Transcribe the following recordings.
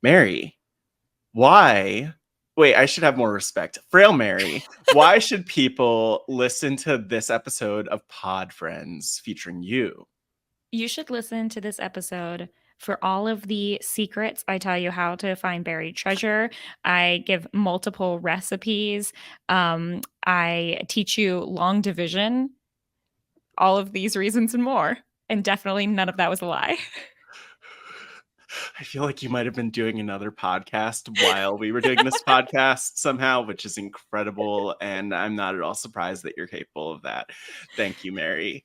Mary, why? Wait, I should have more respect. Frail Mary, why should people listen to this episode of Pod Friends featuring you? You should listen to this episode for all of the secrets. I tell you how to find buried treasure. I give multiple recipes. I teach you long division, all of these reasons and more. And definitely none of that was a lie. I feel like you might have been doing another podcast while we were doing this podcast somehow, which is incredible. And I'm not at all surprised that you're capable of that. Thank you, Mary.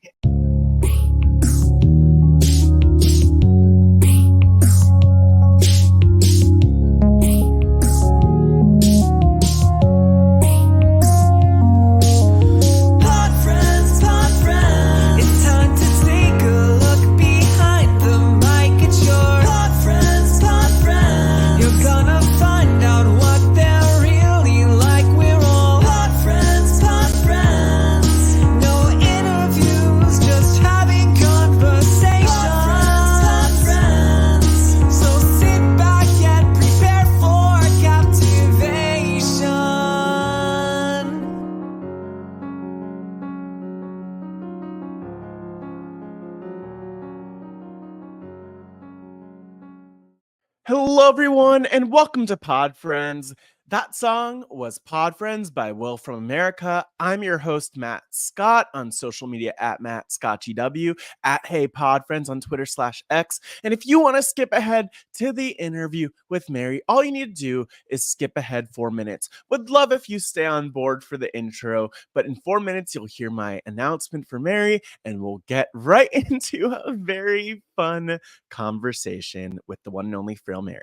Hello, everyone, and welcome to Pod Friends. That song was Pod Friends by Will from America. I'm your host, Matt Scott, on social media at MattScottGW, at Hey Pod Friends on Twitter /X. And if you want to skip ahead to the interview with Mary, all you need to do is skip ahead 4 minutes. Would love if you stay on board for the intro, but in 4 minutes, you'll hear my announcement for Mary, and we'll get right into a very fun conversation with the one and only Frail Mary.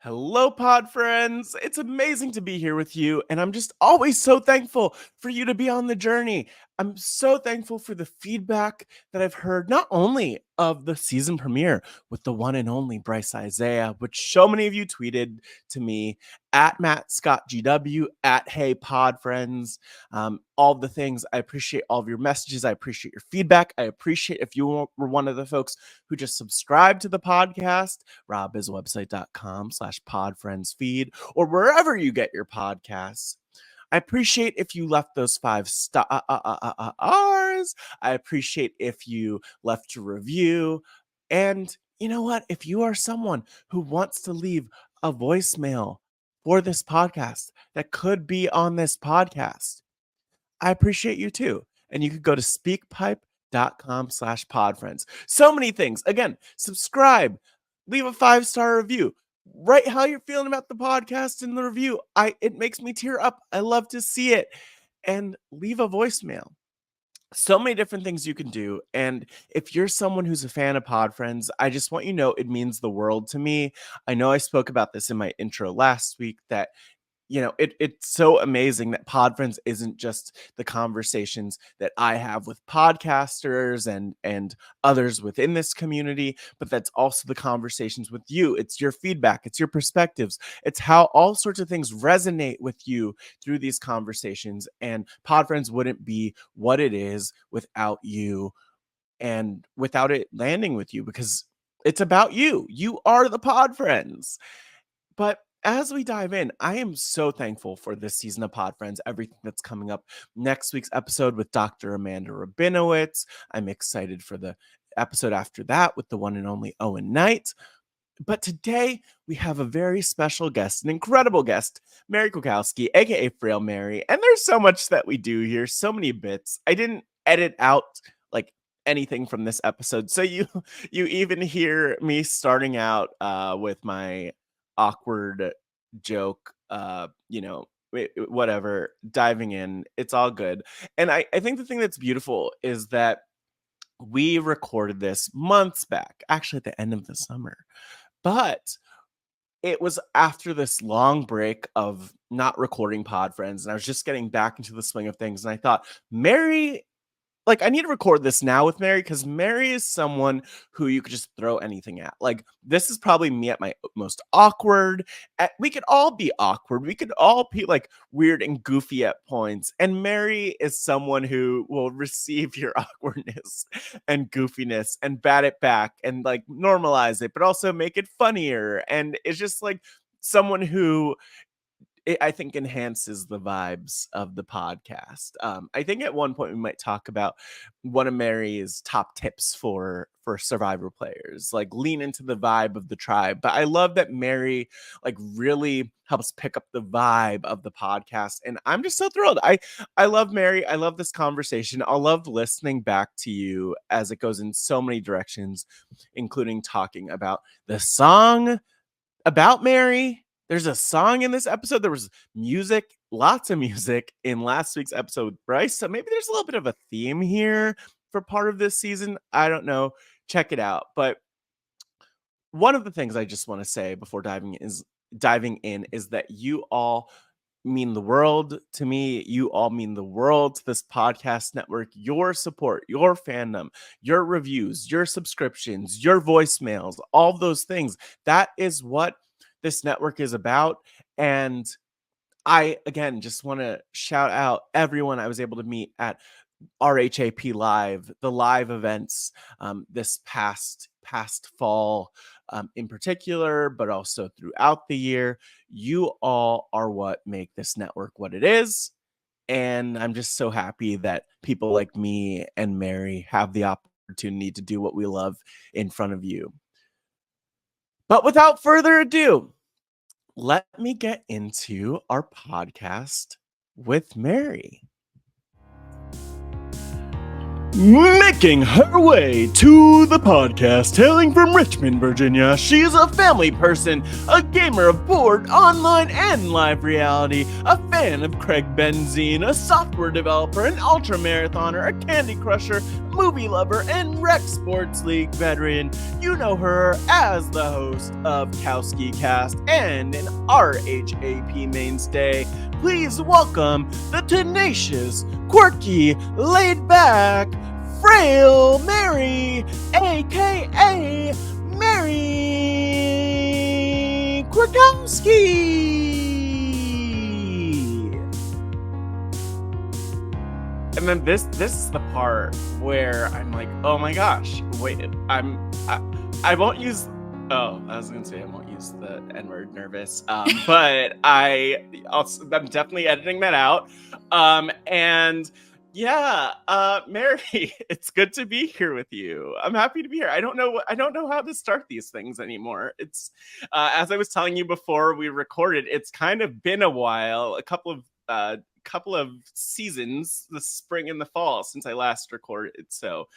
Hello, Pod Friends. It's amazing to be here with you, and I'm just always so thankful for you to be on the journey. I'm so thankful for the feedback that I've heard, not only of the season premiere with the one and only Bryce Isaiah, which so many of you tweeted to me at MattScottGW, at Hey Pod Friends, all the things. I appreciate all of your messages. I appreciate your feedback. I appreciate if you were one of the folks who just subscribed to the podcast, robizwebsite.com/podfriendsfeed, or wherever you get your podcasts. I appreciate if you left those 5 stars. I appreciate if you left a review. And you know what? If you are someone who wants to leave a voicemail for this podcast that could be on this podcast, I appreciate you too. And you could go to speakpipe.com/podfriends. So many things. Again, subscribe, leave a 5-star review, write how you're feeling about the podcast in the review. It makes me tear up. I love to see it. And leave a voicemail. So many different things you can do. And if you're someone who's a fan of Pod Friends, I just want you to know it means the world to me. I know I spoke about this in my intro last week that it's so amazing that Pod Friends isn't just the conversations that I have with podcasters and others within this community, but that's also the conversations with you. It's your feedback, it's your perspectives, it's how all sorts of things resonate with you through these conversations. And Pod Friends wouldn't be what it is without you and without it landing with you, because it's about you. You are the Pod Friends. But as we dive in, I am so thankful for this season of Pod Friends, everything that's coming up next week's episode with Dr. Amanda Rabinowitz. I'm excited for the episode after that with the one and only Owen Knight. But today we have a very special guest, an incredible guest, Mary Kwiatkowski, aka Frail Mary. And there's so much that we do here, so many bits. I didn't edit out like anything from this episode, so you even hear me starting out with my awkward joke, whatever, diving in. It's all good. And I think the thing that's beautiful is that we recorded this months back, actually at the end of the summer. But it was after this long break of not recording Pod Friends, and I was just getting back into the swing of things. And I thought, Mary like, I need to record this now with Mary, because Mary is someone who you could just throw anything at. Like, this is probably me at my most awkward. We could all be awkward. We could all be like weird and goofy at points. And Mary is someone who will receive your awkwardness and goofiness and bat it back and like normalize it, but also make it funnier. And it's just like someone who I think enhances the vibes of the podcast. I think at one point we might talk about one of Mary's top tips for Survivor players, like lean into the vibe of the tribe. But I love that Mary like really helps pick up the vibe of the podcast, and I'm just so thrilled. I love Mary. I love this conversation. I love listening back to you as it goes in so many directions, including talking about the song about Mary. There's a song in this episode. There was music, lots of music in last week's episode with Bryce. So maybe there's a little bit of a theme here for part of this season. I don't know. Check it out. But one of the things I just want to say before diving in is that you all mean the world to me. You all mean the world to this podcast network. Your support, your fandom, your reviews, your subscriptions, your voicemails, all those things. That is what this network is about. And I, again, just want to shout out everyone I was able to meet at RHAP Live, the live events this past fall in particular, but also throughout the year. You all are what make this network what it is. And I'm just so happy that people like me and Mary have the opportunity to do what we love in front of you. But without further ado, let me get into our podcast with Mary. Making her way to the podcast, hailing from Richmond, Virginia, she is a family person, a gamer of board, online, and live reality, a fan of Craig Benzine, a software developer, an ultra-marathoner, a candy crusher, movie lover, and rec sports league veteran. You know her as the host of Kowskicast and an RHAP mainstay. Please welcome the tenacious, quirky, laid-back, Frail Mary, aka Mary Kwiatkowski. And then this is the part where I'm like, oh my gosh, wait, I won't use. Oh, I was gonna say I won't use the N-word nervous, but I'm definitely editing that out. And yeah, Mary, it's good to be here with you. I'm happy to be here. I don't know how to start these things anymore. It's as I was telling you before we recorded, it's kind of been a while, a couple of seasons, the spring and the fall, since I last recorded. So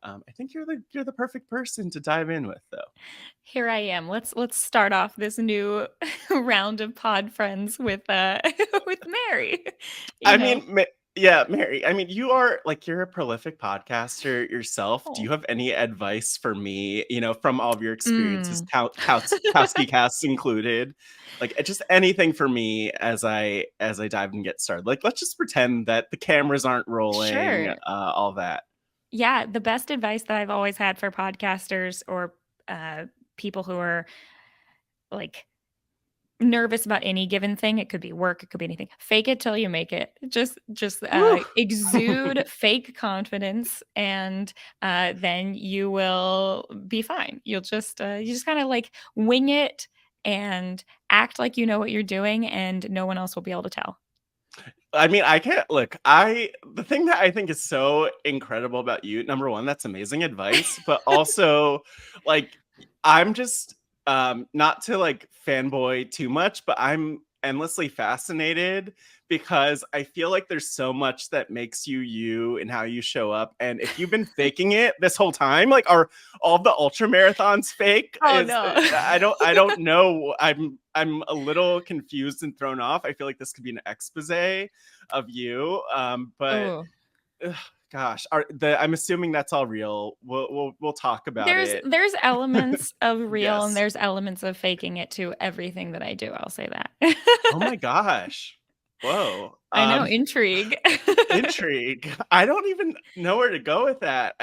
I think you're the perfect person to dive in with, though. Here I am. Let's start off this new round of pod friends with with Mary. I mean, yeah, Mary. I mean, you're a prolific podcaster yourself. Do Oh. you have any advice for me? From all of your experiences, Kowskicast included, like just anything for me as I dive and get started. Like, let's just pretend that the cameras aren't rolling. Sure. All that. Yeah, the best advice that I've always had for podcasters or people who are like nervous about any given thing, it could be work, it could be anything. Fake it till you make it. Just exude fake confidence, and then you will be fine. You just kind of like wing it and act like you know what you're doing, and no one else will be able to tell. I mean, I can't look. The thing that I think is so incredible about you, number one, that's amazing advice, but also, like, I'm just not to like fanboy too much, but I'm endlessly fascinated because I feel like there's so much that makes you and how you show up. And if you've been faking it this whole time, like, are all the ultra marathons fake? Oh no. I don't know. I'm a little confused and thrown off. I feel like this could be an expose of you. But gosh, I'm assuming that's all real. We'll talk about it. There's elements of real Yes. and there's elements of faking it to everything that I do. I'll say that. Oh my gosh. Whoa. I know, intrigue. Intrigue. I don't even know where to go with that.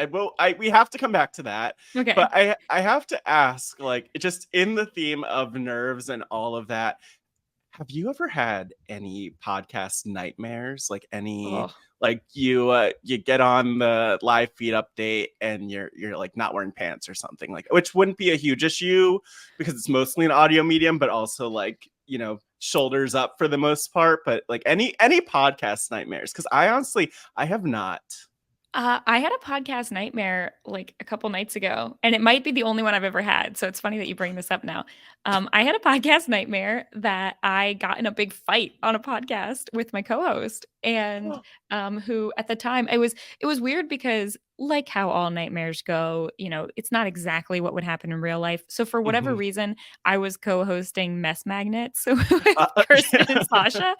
We have to come back to that. Okay. But I have to ask, like, just in the theme of nerves and all of that, have you ever had any podcast nightmares? Like any Oh. like you get on the live feed update and you're like not wearing pants or something, like, which wouldn't be a huge issue because it's mostly an audio medium, but also like, shoulders up for the most part. But like any podcast nightmares? Because I honestly I have not. I had a podcast nightmare like a couple nights ago, and it might be the only one I've ever had. So it's funny that you bring this up now. I had a podcast nightmare that I got in a big fight on a podcast with my co-host, and who at the time it was weird because like how all nightmares go, it's not exactly what would happen in real life. So for whatever Mhm. reason, I was co-hosting Mess Magnets with Kirsten and Yeah. Sasha.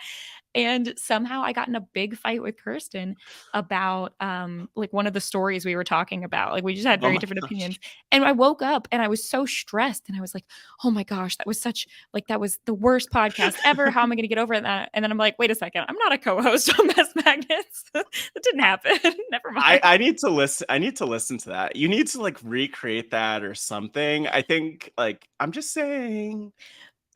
And somehow I got in a big fight with Kirsten about like one of the stories we were talking about. Like we just had Oh very my different gosh. opinions. And I woke up and I was so stressed and I was like, "Oh my gosh, that was the worst podcast ever. How am I going to get over that?" And then I'm like, "Wait a second. I'm not a co-host on Mess Magnets. That didn't happen. Never mind." I need to listen. I need to listen to that. You need to like recreate that or something. I think like I'm just saying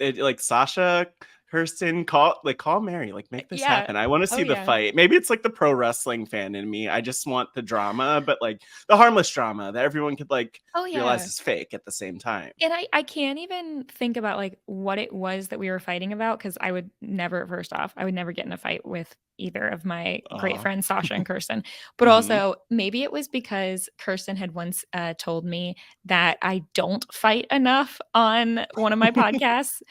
it, like Sasha, Kirsten, call Mary, like make this Yeah. happen. I want to Oh see the yeah. fight. Maybe it's like the pro wrestling fan in me. I just want the drama, but like the harmless drama that everyone could like Oh realize yeah. is fake at the same time. And I can't even think about, like, what it was that we were fighting about because I would never first off, I would never get in a fight with either of my great Oh. friends, Sasha and Kirsten. But Hmm. also, maybe it was because Kirsten had once, told me that I don't fight enough on one of my podcasts,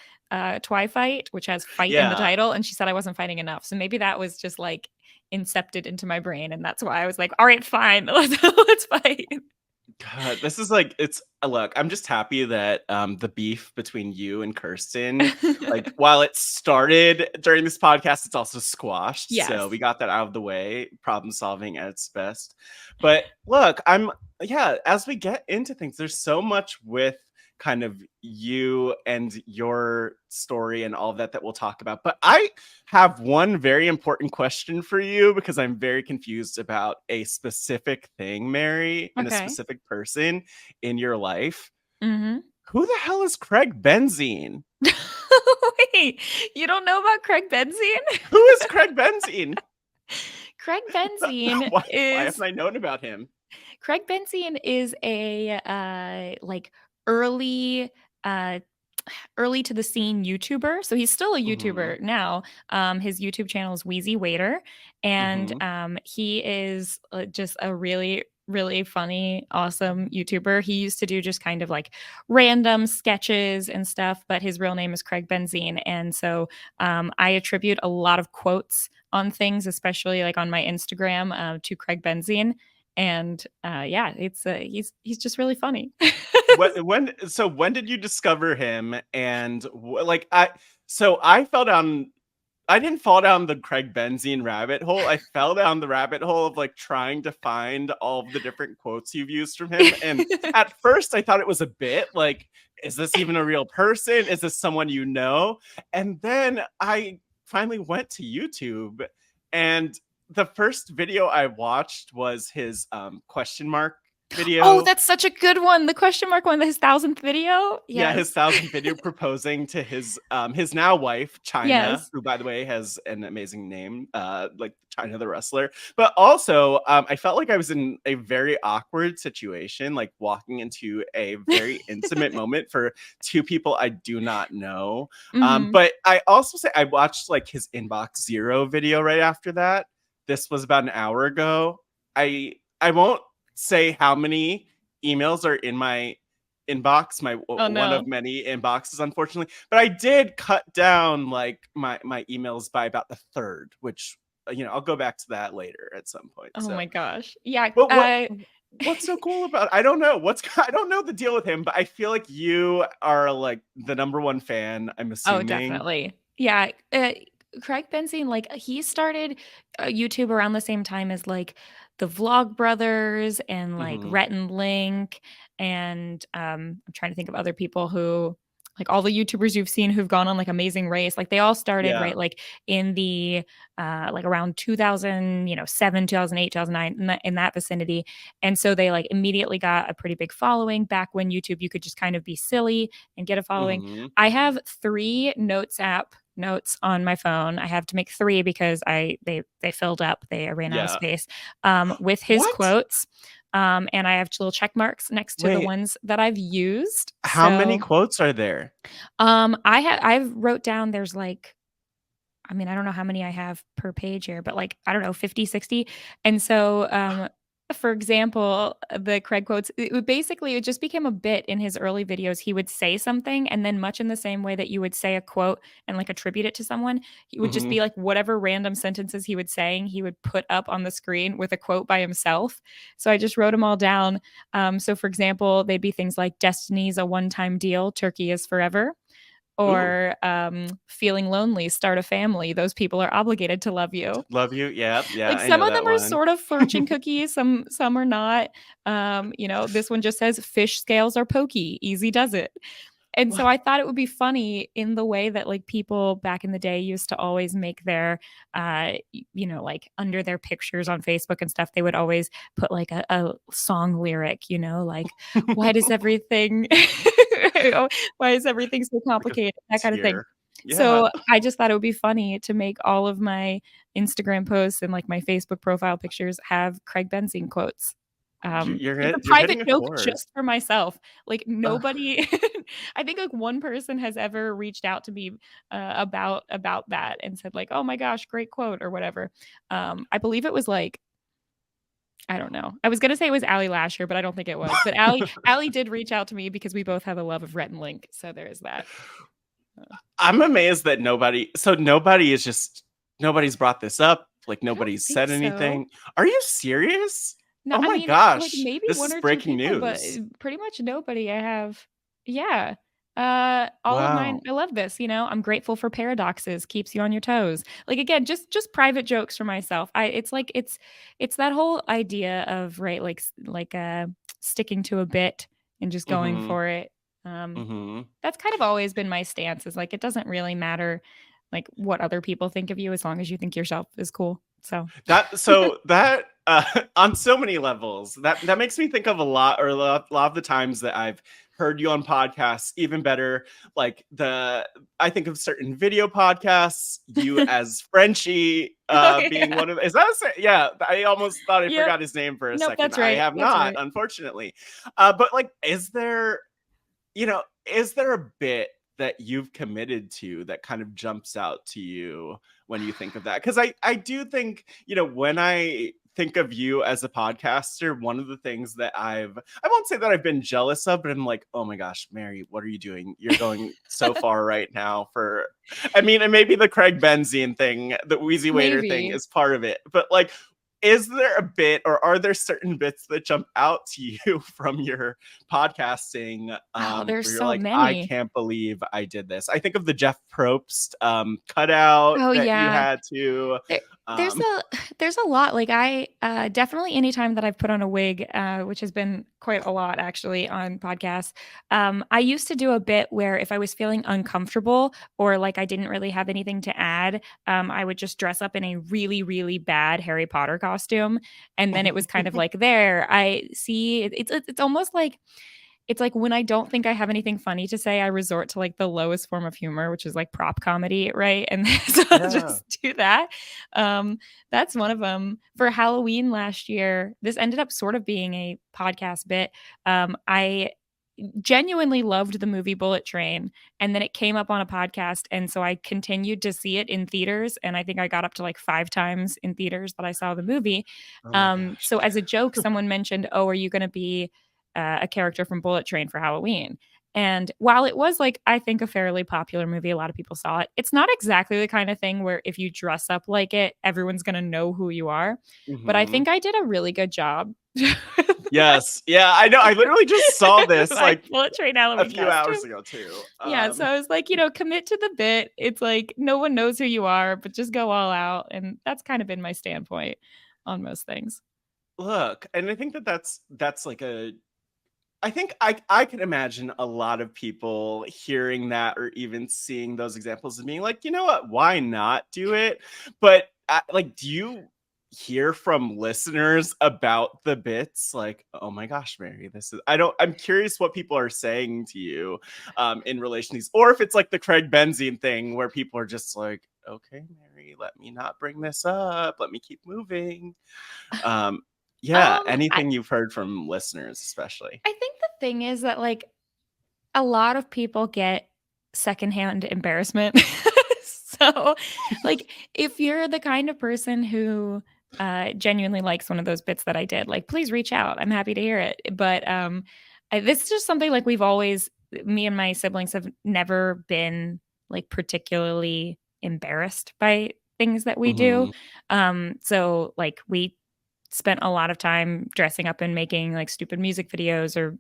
Twi Fight, which has fight in the Yeah. title, and she said I wasn't fighting enough. So maybe that was just, like, incepted into my brain, and that's why I was like, "Alright, fine. Let's fight." God, this is like it's look, I'm just happy that the beef between you and Kirsten, like while it started during this podcast, it's also squashed. So Yes. we got that out of the way. Problem solving at its best. But look, yeah, as we get into things, there's so much with kind of you and your story and all of that that we'll talk about. But I have one very important question for you because I'm very confused about a specific thing, Mary, and a Okay. specific person in your life. Mhm. Who the hell is Craig Benzine? Wait, you don't know about Craig Benzine? Who is Craig Benzine? Craig Benzine Why haven't is I known about him? Craig Benzine is a, like, early, uh early to the scene YouTuber. So he's still a Hmm. YouTuber now. His YouTube channel is Wheezy Waiter, and Hmm. he is just a really really funny awesome YouTuber. He used to do just kind of like random sketches and stuff, but his real name is Craig Benzine, and so I attribute a lot of quotes on things, especially like on my Instagram, to Craig Benzine. And yeah, it's he's just really funny. When did you discover him? And like I fell down. I didn't fall down the Craig Benzine rabbit hole. I fell down the rabbit hole of like trying to find all of the different quotes you've used from him. And at first, I thought it was a bit like, is this even a real person? Is this someone you know? And then I finally went to YouTube, and the first video I watched was his question mark Oh, video. that's such a good one. The question mark one, his thousandth video. Yeah, his Yes. 1,000th video proposing to his now wife, China, Yes. who by the way has an amazing name, like China the wrestler. But also, I felt like I was in a very awkward situation, like walking into a very intimate moment for two people I do not know. Mhm. But I also say I watched like his inbox zero video right after that. This was about an hour ago. I won't say how many emails are in my inbox, my Oh, one of no. many inboxes, unfortunately. But I did cut down like my emails by about the third, which I'll go back to that later at some point. Oh So, my gosh. Yeah, but what's so cool about I don't know I don't know the deal with him, but I feel like you are like the number one fan. I'm oh, assuming. definitely. Yeah, Craig Benzine, like, he started, YouTube around the same time as, like, the Vlogbrothers and, like, Hmm. Rhett and Link, and, I'm trying to think of other people who like all the YouTubers you've seen who've gone on like Amazing Race, like they all started Yeah. right like in the like around 2007, 2008, 2009 in that vicinity. And so they like immediately got a pretty big following. Back when YouTube you could just kind of be silly and get a following. Hmm. I have 3 Notes app notes on my phone. I have to make 3 because they filled up. They ran out of Yeah. space with his What? quotes. And I have little check marks next to the Wait, ones that I've used. how many So quotes are there? I've wrote down there's like, I mean, I don't know how many I have per page here, but like, I don't know, 50, 60. And so, for example, the Craig quotes, it just became a bit in his early videos. He would say something, and then, much in the same way that you would say a quote and like attribute it to someone, he would just Hmm. be like whatever random sentences he would saying, he would put up on the screen with a quote by himself. So I just wrote them all down. So, for example, they'd be things like "Destiny's a one-time deal, Turkey is forever." Ooh, Or feeling lonely, start a family. Those people are obligated to love you. love you. Yeah, yeah, Like I some know of them that are one. sort of fortune cookies, some are not. This one just says fish scales are pokey, easy does it. And so What? I thought it would be funny in the way that like people back in the day used to always make their like under their pictures on Facebook and stuff, they would always put like a song lyric, like why does everything why is everything so Like a complicated? That kind of thing. tear. Yeah. So I just thought it would be funny to make all of my Instagram posts and like my Facebook profile pictures have Craig Benzine quotes. It's a You're private hitting a joke chord. just for myself. Like Ugh. nobody, I think like one person has ever reached out to me about that and said like, "Oh my gosh, great quote" or whatever. I believe it was like, I don't know. I was gonna say it was Allie Lasher, but I don't think it was. But Allie did reach out to me because we both have a love of Rhett and Link, so there is that. I'm amazed that nobody is just nobody's brought this up. Like I don't nobody's think said so. anything. Are you serious? No, Oh I my mean, like gosh. maybe This one is or 2 breaking people, but news. pretty much nobody I have. Yeah. All of mine, Wow. I love this, I'm grateful for paradoxes, keeps you on your toes. Like again, just private jokes for myself. It's like it's that whole idea of right sticking to a bit and just going Mhm. for it. Um Mhm. that's kind of always been my stance is like it doesn't really matter like what other people think of you as long as you think yourself is cool. So That on so many levels that makes me think of a lot of the times that I've heard you on podcasts. Even better, like the I think of certain video podcasts. You as Frenchie, oh being yeah. one of is that yeah? I almost thought I Yep. forgot his name for a Nope, second. that's I right. have That's not, right. unfortunately. But like, is there a bit that you've committed to that kind of jumps out to you when you think of that? Because I do think, when I think of you as a podcaster, one of the things that I won't say that I've been jealous of, but I'm like, oh my gosh, Mary, what are you doing? You're going so far right now I mean, and maybe the Craig Benzine thing, the Wheezy Waiter thing Maybe. is part of it, but like, is there a bit or are there certain bits that jump out to you from your podcasting, Oh, there's where you're so like, I many. can't believe I did this? I think of the Jeff Probst cutout Oh, that you yeah. had to. There there's Um, a there's a lot, like, definitely anytime that I've put on a wig, which has been quite a lot actually on podcasts, I used to do a bit where if I was feeling uncomfortable or, like, I didn't really have anything to add, I would just dress up in a really, really bad Harry Potter costume, and then it was kind of like, "There, I see." It's almost like it's like when I don't think I have anything funny to say, I resort to like the lowest form of humor, which is like prop comedy, right? And so I'll yeah. just do that. Um, that's one of them. For Halloween last year, this ended up sort of being a podcast bit. I genuinely loved the movie Bullet Train, and then it came up on a podcast, and so I continued to see it in theaters, and I think I got up to like 5 times in theaters that I saw the movie. Oh my gosh. So as a joke, someone mentioned, "Oh, are you going to be a character from Bullet Train for Halloween?" And while it was like I think a fairly popular movie, a lot of people saw it. It's not exactly the kind of thing where if you dress up like it, everyone's going to know who you are. But I Hmm. think I did a really good job. Yes. Yeah, I know. I literally just saw this My like Bullet Train a Halloween few costume. hours ago too. Yeah, so I was like, commit to the bit. It's like no one knows who you are, but just go all out, and that's kind of been my standpoint on most things. Look, and I think that that's like I think I can imagine a lot of people hearing that or even seeing those examples and being like, you know what, why not do it? But like, do you hear from listeners about the bits like, oh my gosh, Mary, this is, I'm curious what people are saying to you in relation to these, or if it's like the Craig Benzine thing where people are just like, okay, Mary, let me not bring this up, let me keep moving. Um, yeah, I anything you've heard from listeners, especially. I think the thing is that, like, a lot of people get secondhand embarrassment. So, like, if you're the kind of person who, genuinely likes one of those bits that I did, like, please reach out. I'm happy to hear it. But, this is just something, like, we've always me and my siblings have never been, like, particularly embarrassed by things that we do. Mhm. So, like, we spent a lot of time dressing up and making, like, stupid music videos or,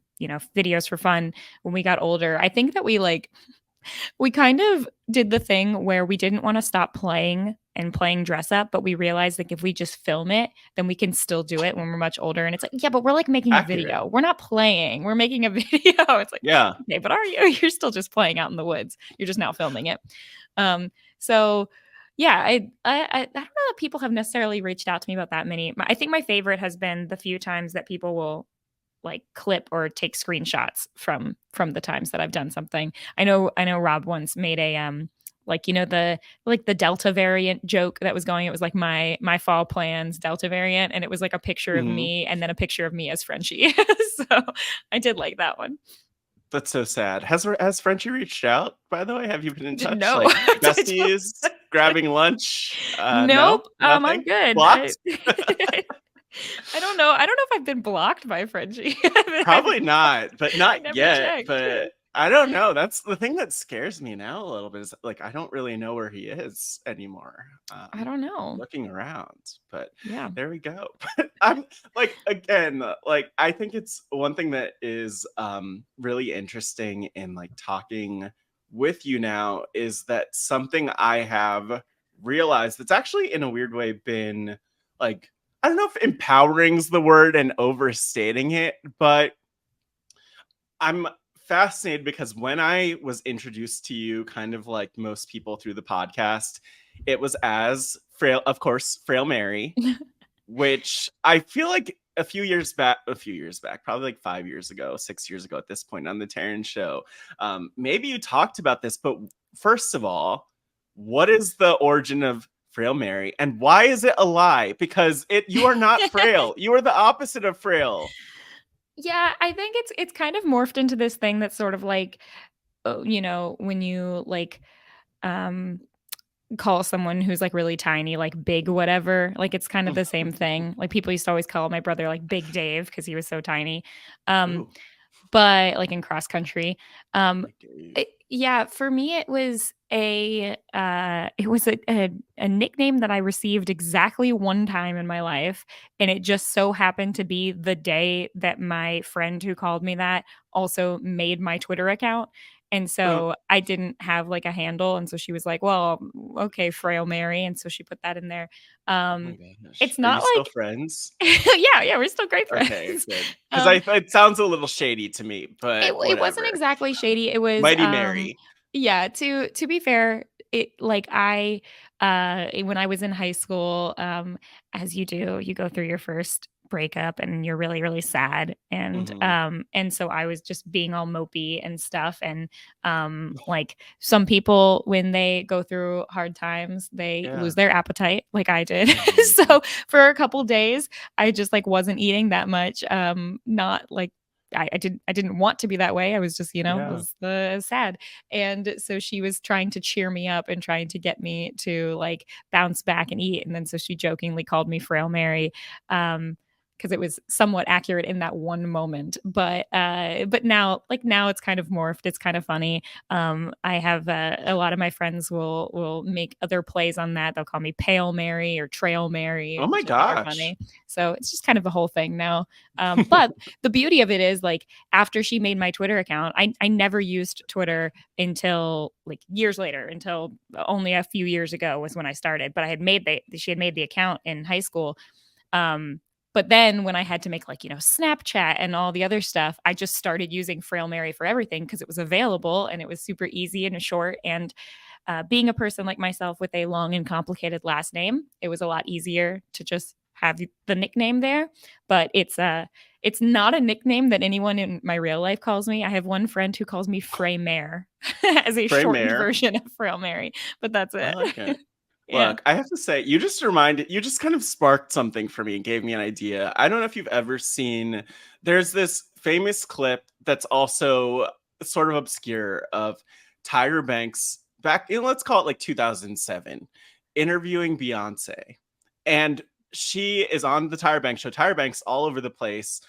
videos for fun when we got older. I think that we kind of did the thing where we didn't wanna stop playing and playing dress up, but we realized, like, if we just film it, then we can still do it when we're much older, and it's like, "Yeah, but we're, like, making a Accurate. video. We're not playing. We're making a video." It's like, Yeah. "Okay, but are you? You're still just playing out in the woods. You're just now filming it." So, yeah, I don't know that people have necessarily reached out to me about that many. I think my favorite has been the few times that people will, like, clip or take screenshots from the times that I've done something. I know Rob once made a like, the Delta variant joke that was going. It was like my fall plans Delta variant, and it was like a picture of Mhm. me and then a picture of me as Frenchie. So I did like that one. That's so sad. Has Frenchie reached out, by the way? Have you been in touch? No, Like, I don't. besties, grabbing lunch? No? Nope. I'm Nothing? good. Blocked? I don't know. I don't know if I've been blocked by Frenchie. Probably not, but I not never yet. checked. But I don't know. That's the thing that scares me now a little bit is like I don't really know where he is anymore. I don't know. Looking around, but Yeah. there we go. But I'm like again, like I think it's one thing that is really interesting in like talking with you now is that something I have realized that's actually in a weird way been like I don't know if empowering's the word and overstating it, but I'm fascinated because when I was introduced to you, kind of like most people through the podcast, it was as Frail, of course, Frail Mary, which I feel like a few years back, probably like 5 years ago, 6 years ago at this point on the Taryn show, maybe you talked about this, but first of all, what is the origin of Frail Mary and why is it a lie? Because you are not frail. You are the opposite of frail. Yeah, I think it's kind of morphed into this thing that's sort of like, when you, like, um, call someone who's, like, really tiny, like, big whatever, like, it's kind of the same thing. Like, people used to always call my brother, like, Big Dave because he was so tiny. Um, Ooh, but, like, in cross country. Big Dave. Yeah, for me, it was a nickname that I received exactly one time in my life, and it just so happened to be the day that my friend who called me that also made my Twitter account, and Oh so I didn't have, like, a handle, and so she was like, "Well, okay, Frail Mary," and so she put that in there. my Um, gosh. it's Are you not still like friends? yeah, we're still great Okay, friends. good. Because Um it sounds a little shady to me, It but it wasn't whatever. exactly shady, it was, Mighty Mary. yeah, to be fair, when I was in high school, as you do, you go through your first breakup and you're really, really sad, Mhm. and so I was just being all mopey and stuff, and, like, some people, when they go through hard times, they Yeah. lose their appetite like I did. Mhm. So, for a couple days, I just, like, wasn't eating that much, not, like, I didn't want to be that way. I was just, Yeah. was, sad. And so she was trying to cheer me up and trying to get me to, like, bounce back and eat. And then so she jokingly called me Frail Mary, because it was somewhat accurate in that one moment. But now it's kind of morphed. It's kind of funny. I have a lot of my friends will make other plays on that. They'll call me Pale Mary or Trail Mary, Oh my which I think are gosh. funny. So it's just kind of a whole thing now. But the beauty of it is, like, after she made my Twitter account, I never used Twitter until, like, years later, until only a few years ago was when I started. But she had made the account in high school. Um But then when I had to make like, Snapchat and all the other stuff, I just started using Frail Mary for everything because it was available and it was super easy and short. And being a person like myself with a long and complicated last name, it was a lot easier to just have the nickname there. But it's not a nickname that anyone in my real life calls me. I have one friend who calls me Frail Mary as a Frey shortened Mare. version of Frail Mary, but that's I it. like it. Yeah. Look, I have to say, you just kind of sparked something for me and gave me an idea. I don't know if you've ever seen, there's this famous clip that's also sort of obscure of Tyra Banks back in, let's call it like 2007, interviewing Beyonce. And she is on the Tyra Banks show. Tyra Banks all over the place.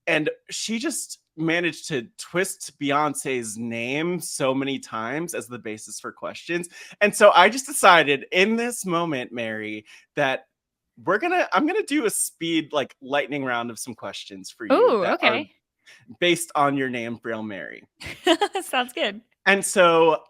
And she just managed to twist Beyonce's name so many times as the basis for questions. And so I just decided in this moment, Mary, that I'm gonna do a speed like lightning round of some questions for you Ooh, that are okay. based on your name, Frail Mary. Sounds good. And so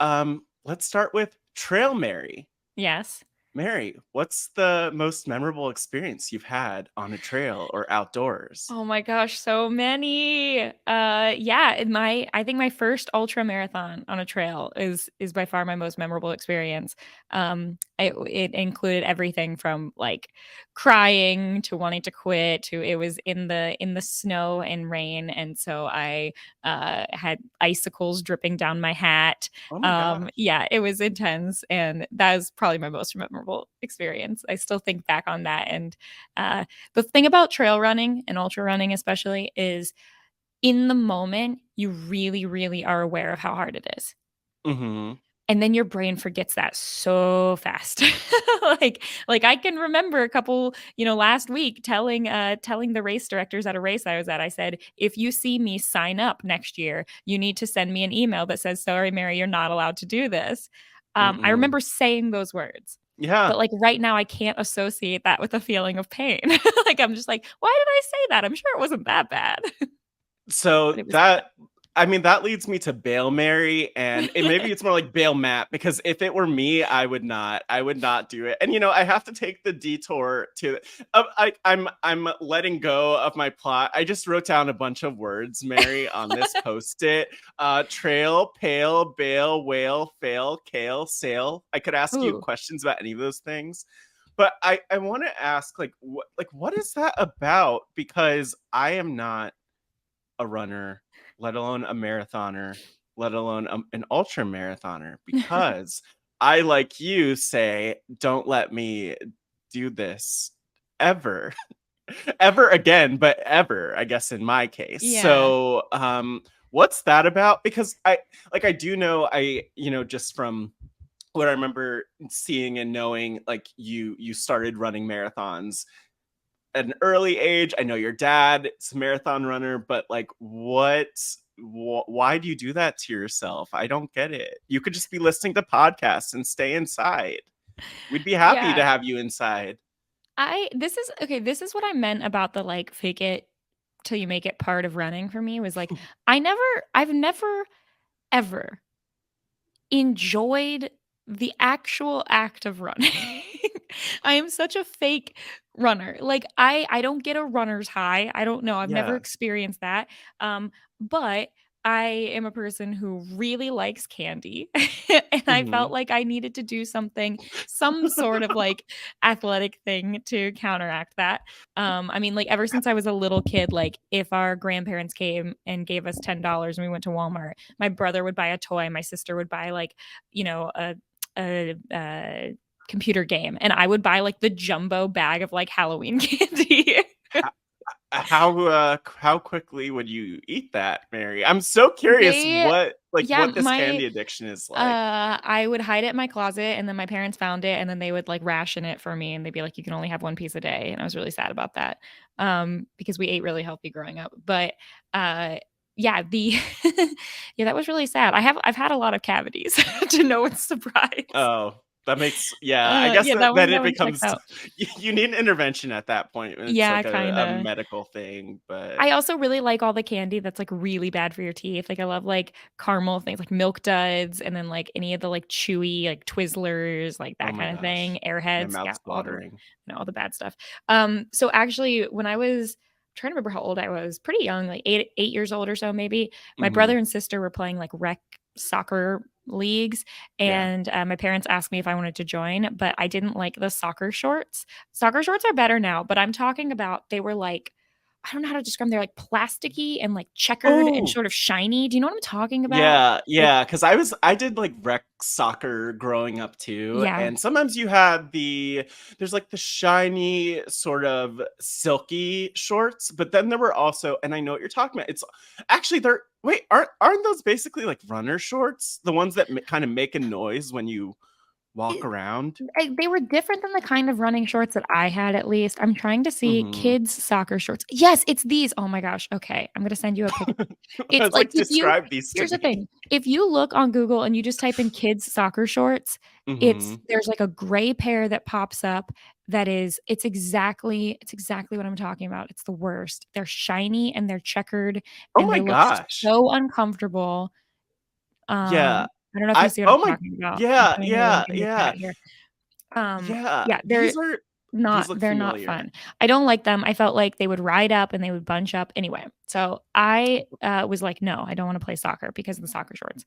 let's start with Trail Mary. Yes. Mary, what's the most memorable experience you've had on a trail or outdoors? Oh my gosh, so many. Yeah, I think my first ultra marathon on a trail is by far my most memorable experience. It included everything from like crying to wanting to quit to it was in the snow and rain, and so I had icicles dripping down my hat. Oh my gosh. Yeah, it was intense, and that was probably my most memorable experience. I still think back on that, and the thing about trail running and ultra running, especially, is in the moment, you really, really are aware of how hard it is. Hmm. And then your brain forgets that so fast. like I can remember a couple, last week telling the race directors at a race I was at, I said, if you see me sign up next year, you need to send me an email that says, sorry, Mary, you're not allowed to do this. I Mm-mm. remember saying those words. Yeah. But like right now, I can't associate that with a feeling of pain. Like I'm just like, why did I say that? I'm sure it wasn't that bad, but So it was that, I mean, that leads me to Bail Mary, and maybe bad. it's more like Bail Matt, because if it were me, I would not do it. And I have to take the detour to. I'm letting go of my plot. I just wrote down a bunch of words, Mary, on this post-it. Trail, pale, bail, whale, fail, kale, sail. I could ask you Ooh. questions about any of those things. But I want to ask, what is that about? Because I am not a runner, let alone a marathoner, let alone an ultra marathoner, because I, like you, say, don't let me do this ever, ever again, but ever, I guess, in my case. Yeah. So, what's that about? Because I do know, just from what I remember seeing and knowing, like you started running marathons at an early age. I know your dad is a marathon runner, but like, why do you do that to yourself? I don't get it. You could just be listening to podcasts and stay inside. We'd be happy to Yeah. have you inside. This is what I meant about the like fake it till you make it part of running for me was like I've never ever enjoyed the actual act of running. I am such a fake runner. Like I don't get a runner's high. I don't know. I've never Yes. experienced that. But I am a person who really likes candy. And I felt Hmm. like I needed to do something, some sort of like athletic thing to counteract that. I mean, like ever since I was a little kid, like if our grandparents came and gave us $10 and we went to Walmart, my brother would buy a toy, my sister would buy like, a computer game, and I would buy like the jumbo bag of like Halloween candy. How quickly would you eat that, Mary? I'm so curious They yeah, what this candy addiction is like. I would hide it in my closet, and then my parents found it, and then they would like ration it for me, and they'd be like, you can only have one piece a day. And I was really sad about that. Because we ate really healthy growing up. But yeah, the yeah, that was really sad. I've had a lot of cavities to no one's surprise. Oh, That makes, yeah, I guess Yeah, that, then that it one checks becomes, out. you need an intervention at that point. It's Yeah, like a kinda. medical thing, but I also really like all the candy that's, like, really bad for your teeth. Like, I love, like, caramel things, like Milk Duds, and then, like, any of the, like, chewy, like, Twizzlers, like, oh that my kinda thing, gosh, my Airheads, yeah, mouth's watering. all the bad stuff. So actually, when I was trying to remember how old I was, pretty young, like 8 years old or so maybe, my Hmm. brother and sister were playing, like, rec soccer leagues, Yeah. and, my parents asked me if I wanted to join, but I didn't like the soccer shorts. Soccer shorts are better now, but I'm talking about they were, like, I don't know how to describe them. They're, like, plasticky and, like, checkered and Oh, sort of shiny. Do you know what I'm talking about? yeah, Like, yeah, because I did like rec soccer growing up too, yeah. and sometimes you had there's like the shiny sort of silky shorts, but then there were also, and I know what you're talking about. It's actually they're wait, aren't those basically like runner shorts, the ones that kind of make a noise when you walk around? They were different than the kind of running shorts that I had, at least. I'm trying to see Hmm. kids' soccer shorts. Yes, it's these. Oh my gosh. Okay. I'm gonna send you a picture. I It's was like like, if you describe these to here's the me. thing. If you look on Google and you just type in kids' soccer shorts, Hmm. there's like a gray pair that pops up that is it's exactly what I'm talking about. It's the worst. They're shiny and they're checkered Oh and my they look gosh. so uncomfortable. Yeah. I don't know if you I see what I'm oh my talking about. I'm yeah, putting a link yeah, in the yeah. chat here. Yeah, Yeah, these look they're not familiar. fun. I don't like them. I felt like they would ride up and they would bunch up. Anyway, so I, was like, "No, I don't wanna play soccer because of the soccer shorts."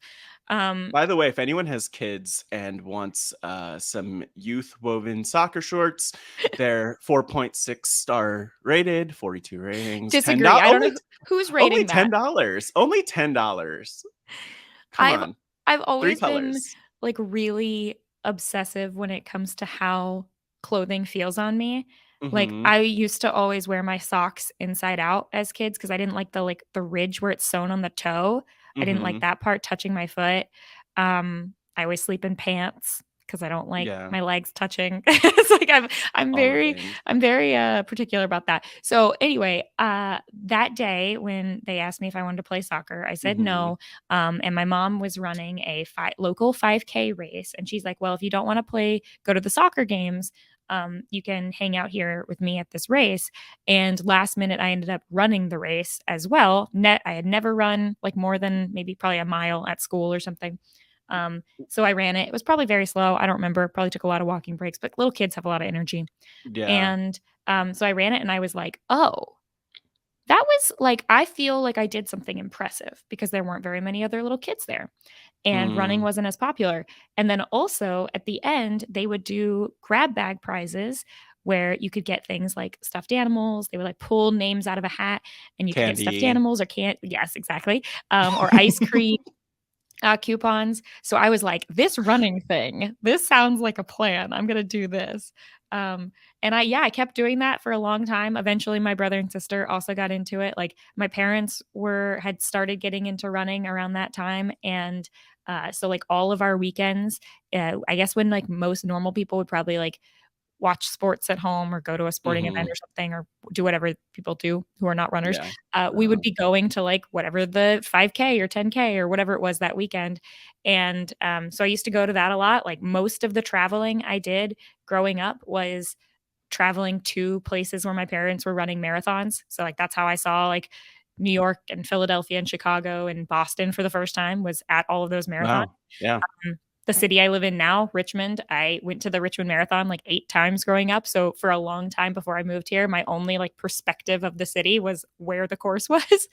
Um, By the way, if anyone has kids and wants, some youth woven soccer shorts, they're 4.6 star rated, 42 ratings, Disagree. I don't know who's only rating that. $10, only $10. Come I've on, I've 3 always been, colors. like, really obsessive when it comes to how clothing feels on me. Like, Mhm, I used to always wear my socks inside out as kids because I didn't like the ridge where it's sewn on the toe. I didn't like mhm, that part touching my foot. I always sleep in pants because I don't like yeah, my legs touching. It's like I'm all the very things. particular about that. So, anyway, that day when they asked me if I wanted to play soccer, I said Mhm, no. And my mom was running a local 5K race. And she's like, well, if you don't want to go to the soccer games, you can hang out here with me at this race. And last minute, I ended up running the race as well. I had never run like more than maybe probably a mile at school or something. So I ran it. It was probably very slow. I don't remember. Probably took a lot of walking breaks, but little kids have a lot of energy. yeah, And so I ran it and I was like, oh, that was like, I feel like I did something impressive because there weren't very many other little kids there and running mm, wasn't as popular. And then also at the end, they would do grab bag prizes where you could get things like stuffed animals. They would like pull names out of a hat and you could get stuffed candy. animals or can't. Yes, exactly. Or ice cream coupons. So I was like, this running thing, this sounds like a plan. I'm gonna do this. Um, and I kept doing that for a long time. Eventually, my brother and sister also got into it. Like my parents had started getting into running around that time, and so like all of our weekends, I guess when like most normal people would probably like watch sports at home or go to a sporting event Mhm, or something or do whatever people do who are not runners, yeah, we would uh-huh, be going to like whatever the 5K or 10K or whatever it was that weekend. And so I used to go to that a lot. Like most of the traveling I did growing up was traveling to places where my parents were running marathons. So like that's how I saw like New York and Philadelphia and Chicago and Boston for the first time was at all of those marathons. wow, yeah, The city I live in now, Richmond, I went to the Richmond Marathon like 8 times growing up. So for a long time before I moved here, my only like perspective of the city was where the course was.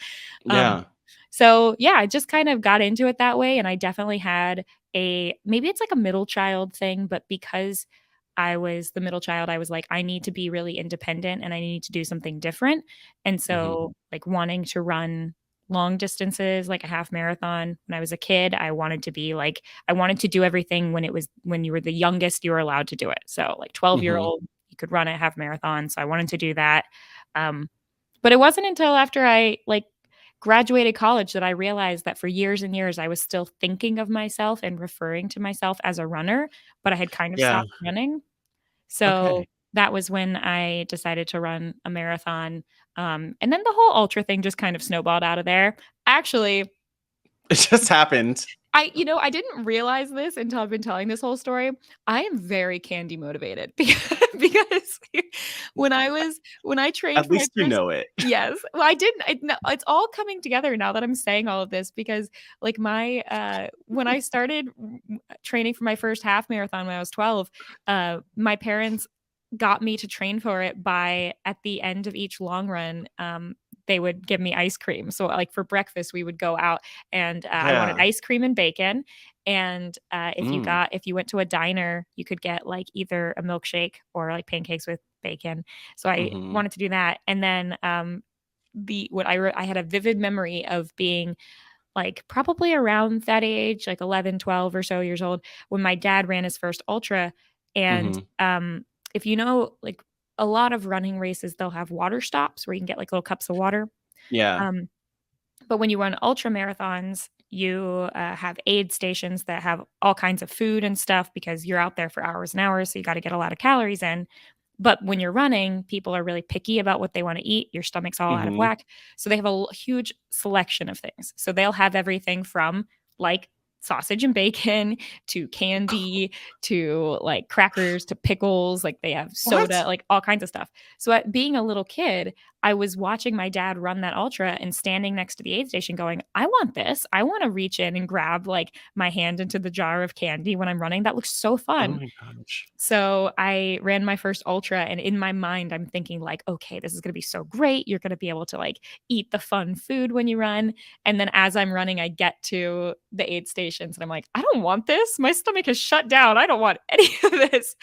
Um, yeah, so yeah, I just kind of got into it that way. And I definitely had maybe it's like a middle child thing, but because I was the middle child, I was like, I need to be really independent and I need to do something different. And mhm, so, like, wanting to run long distances, like a half marathon when I was a kid, I wanted to do everything when you were the youngest, you were allowed to do it. So, like, 12-year mhm, old, you could run a half marathon. So, I wanted to do that. Um, but it wasn't until after I like graduated college that I realized that for years and years I was still thinking of myself and referring to myself as a runner, but I had kind of yeah, stopped running. So okay. that was when I decided to run a marathon. And then the whole ultra thing just kind of snowballed out of there. Actually, It just happened. I didn't realize this until I've been telling this whole story. I am very candy motivated because when I trained At for my least you first. know it. Yes. Well, I didn't no, it's all coming together now that I'm saying all of this because like when I started training for my first half marathon when I was 12, my parents got me to train for it by at the end of each long run, they would give me ice cream. So like for breakfast, we would go out and I wanted Yeah. ice cream and bacon. And Mm. if you went to a diner, you could get like either a milkshake or like pancakes with bacon. So I Mhm. wanted to do that. And then I had a vivid memory of being like probably around that age, like 11, 12 or so years old, when my dad ran his first ultra. And Mhm. if you know, like a lot of running races, they'll have water stops where you can get like little cups of water. Yeah. Um, but when you run ultra marathons, you have aid stations that have all kinds of food and stuff because you're out there for hours and hours. So you got to get a lot of calories in. But when you're running, people are really picky about what they want to eat. Your stomach's all out of Mhm. whack. So they have a huge selection of things. So they'll have everything from like sausage and bacon to candy to like crackers to pickles. Like they have soda, What? like all kinds of stuff. So at being a little kid, I was watching my dad run that ultra and standing next to the aid station going, I want this. I want to reach in and grab like my hand into the jar of candy when I'm running. That looks so Oh fun. my gosh. So I ran my first ultra and in my mind I'm thinking like, okay, this is going to be so great. You're going to be able to like eat the fun food when you run. And then as I'm running, I get to the aid stations and I'm like, I don't want this. My stomach is shut down. I don't want any of this.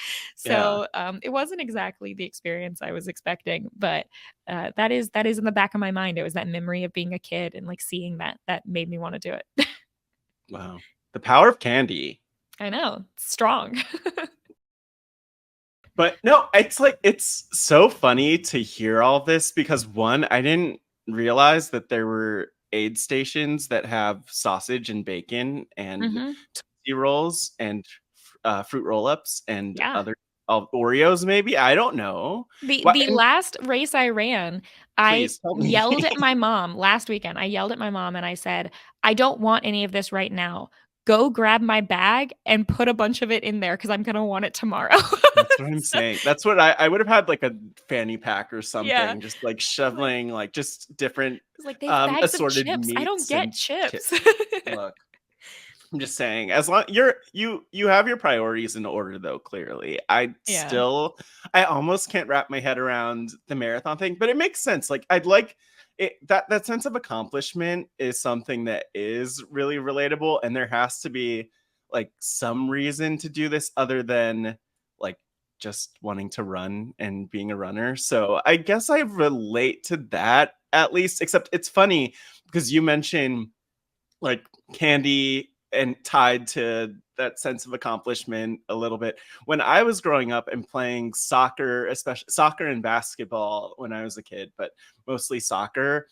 Yeah. So it wasn't exactly the experience I was expecting, but that is in the back of my mind. It was that memory of being a kid and like seeing that made me want to do it. Wow. The power of candy. I know, it's strong. But no, it's like it's so funny to hear all this because one, I didn't realize that there were aid stations that have sausage and bacon and Hmm. Tootsie Rolls and fruit roll-ups and Yeah. other Oreos, maybe. I don't know. What? The And last race I ran, I please tell me. yelled at my mom last weekend. I yelled at my mom and I said, "I don't want any of this right now. Go grab my bag and put a bunch of it in there because I'm gonna want it tomorrow." That's what I'm So, saying. That's what I would have had like a fanny pack or yeah. something, just like I was like shoveling like just different I was like, "They have bags of assorted chips. I don't meats get and chips." look, I'm just saying, as long you have your priorities in order though, clearly. Yeah. I almost can't wrap my head around the marathon thing, but it makes sense. Like I'd like it that sense of accomplishment is something that is really relatable, and there has to be like some reason to do this other than like just wanting to run and being a runner. So I guess I relate to that at least, except it's funny because you mentioned like candy and tied to that sense of accomplishment a little bit. When I was growing up and playing soccer, especially soccer and basketball when I was a kid, but mostly soccer,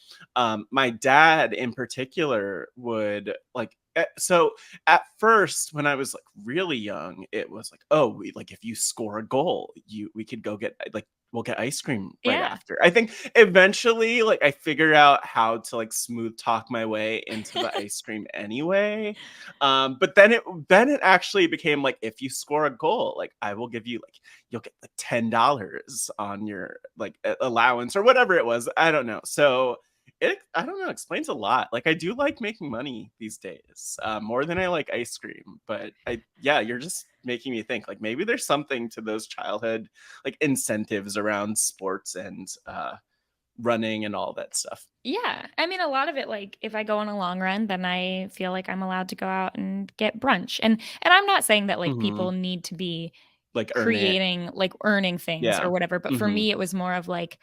my dad in particular would like so at first when I was like really young, it was like, oh, like if you score a goal, we could go get like we'll get ice cream right Yeah. after. I think eventually like I figured out how to like smooth talk my way into the ice cream anyway. But then it actually became like if you score a goal, like I will give you like you'll get like $10 on your like allowance or whatever it was. I don't know. So it I don't know, explains a lot. Like I do like making money these days, more than I like ice cream. But yeah, you're just making me think like maybe there's something to those childhood like incentives around sports and running and all that stuff. Yeah. I mean, a lot of it, like if I go on a long run, then I feel like I'm allowed to go out and get brunch. And I'm not saying that like Hmm. people need to be Like earn it. creating like earning things or Yeah. whatever. But for Hmm. me, it was more of like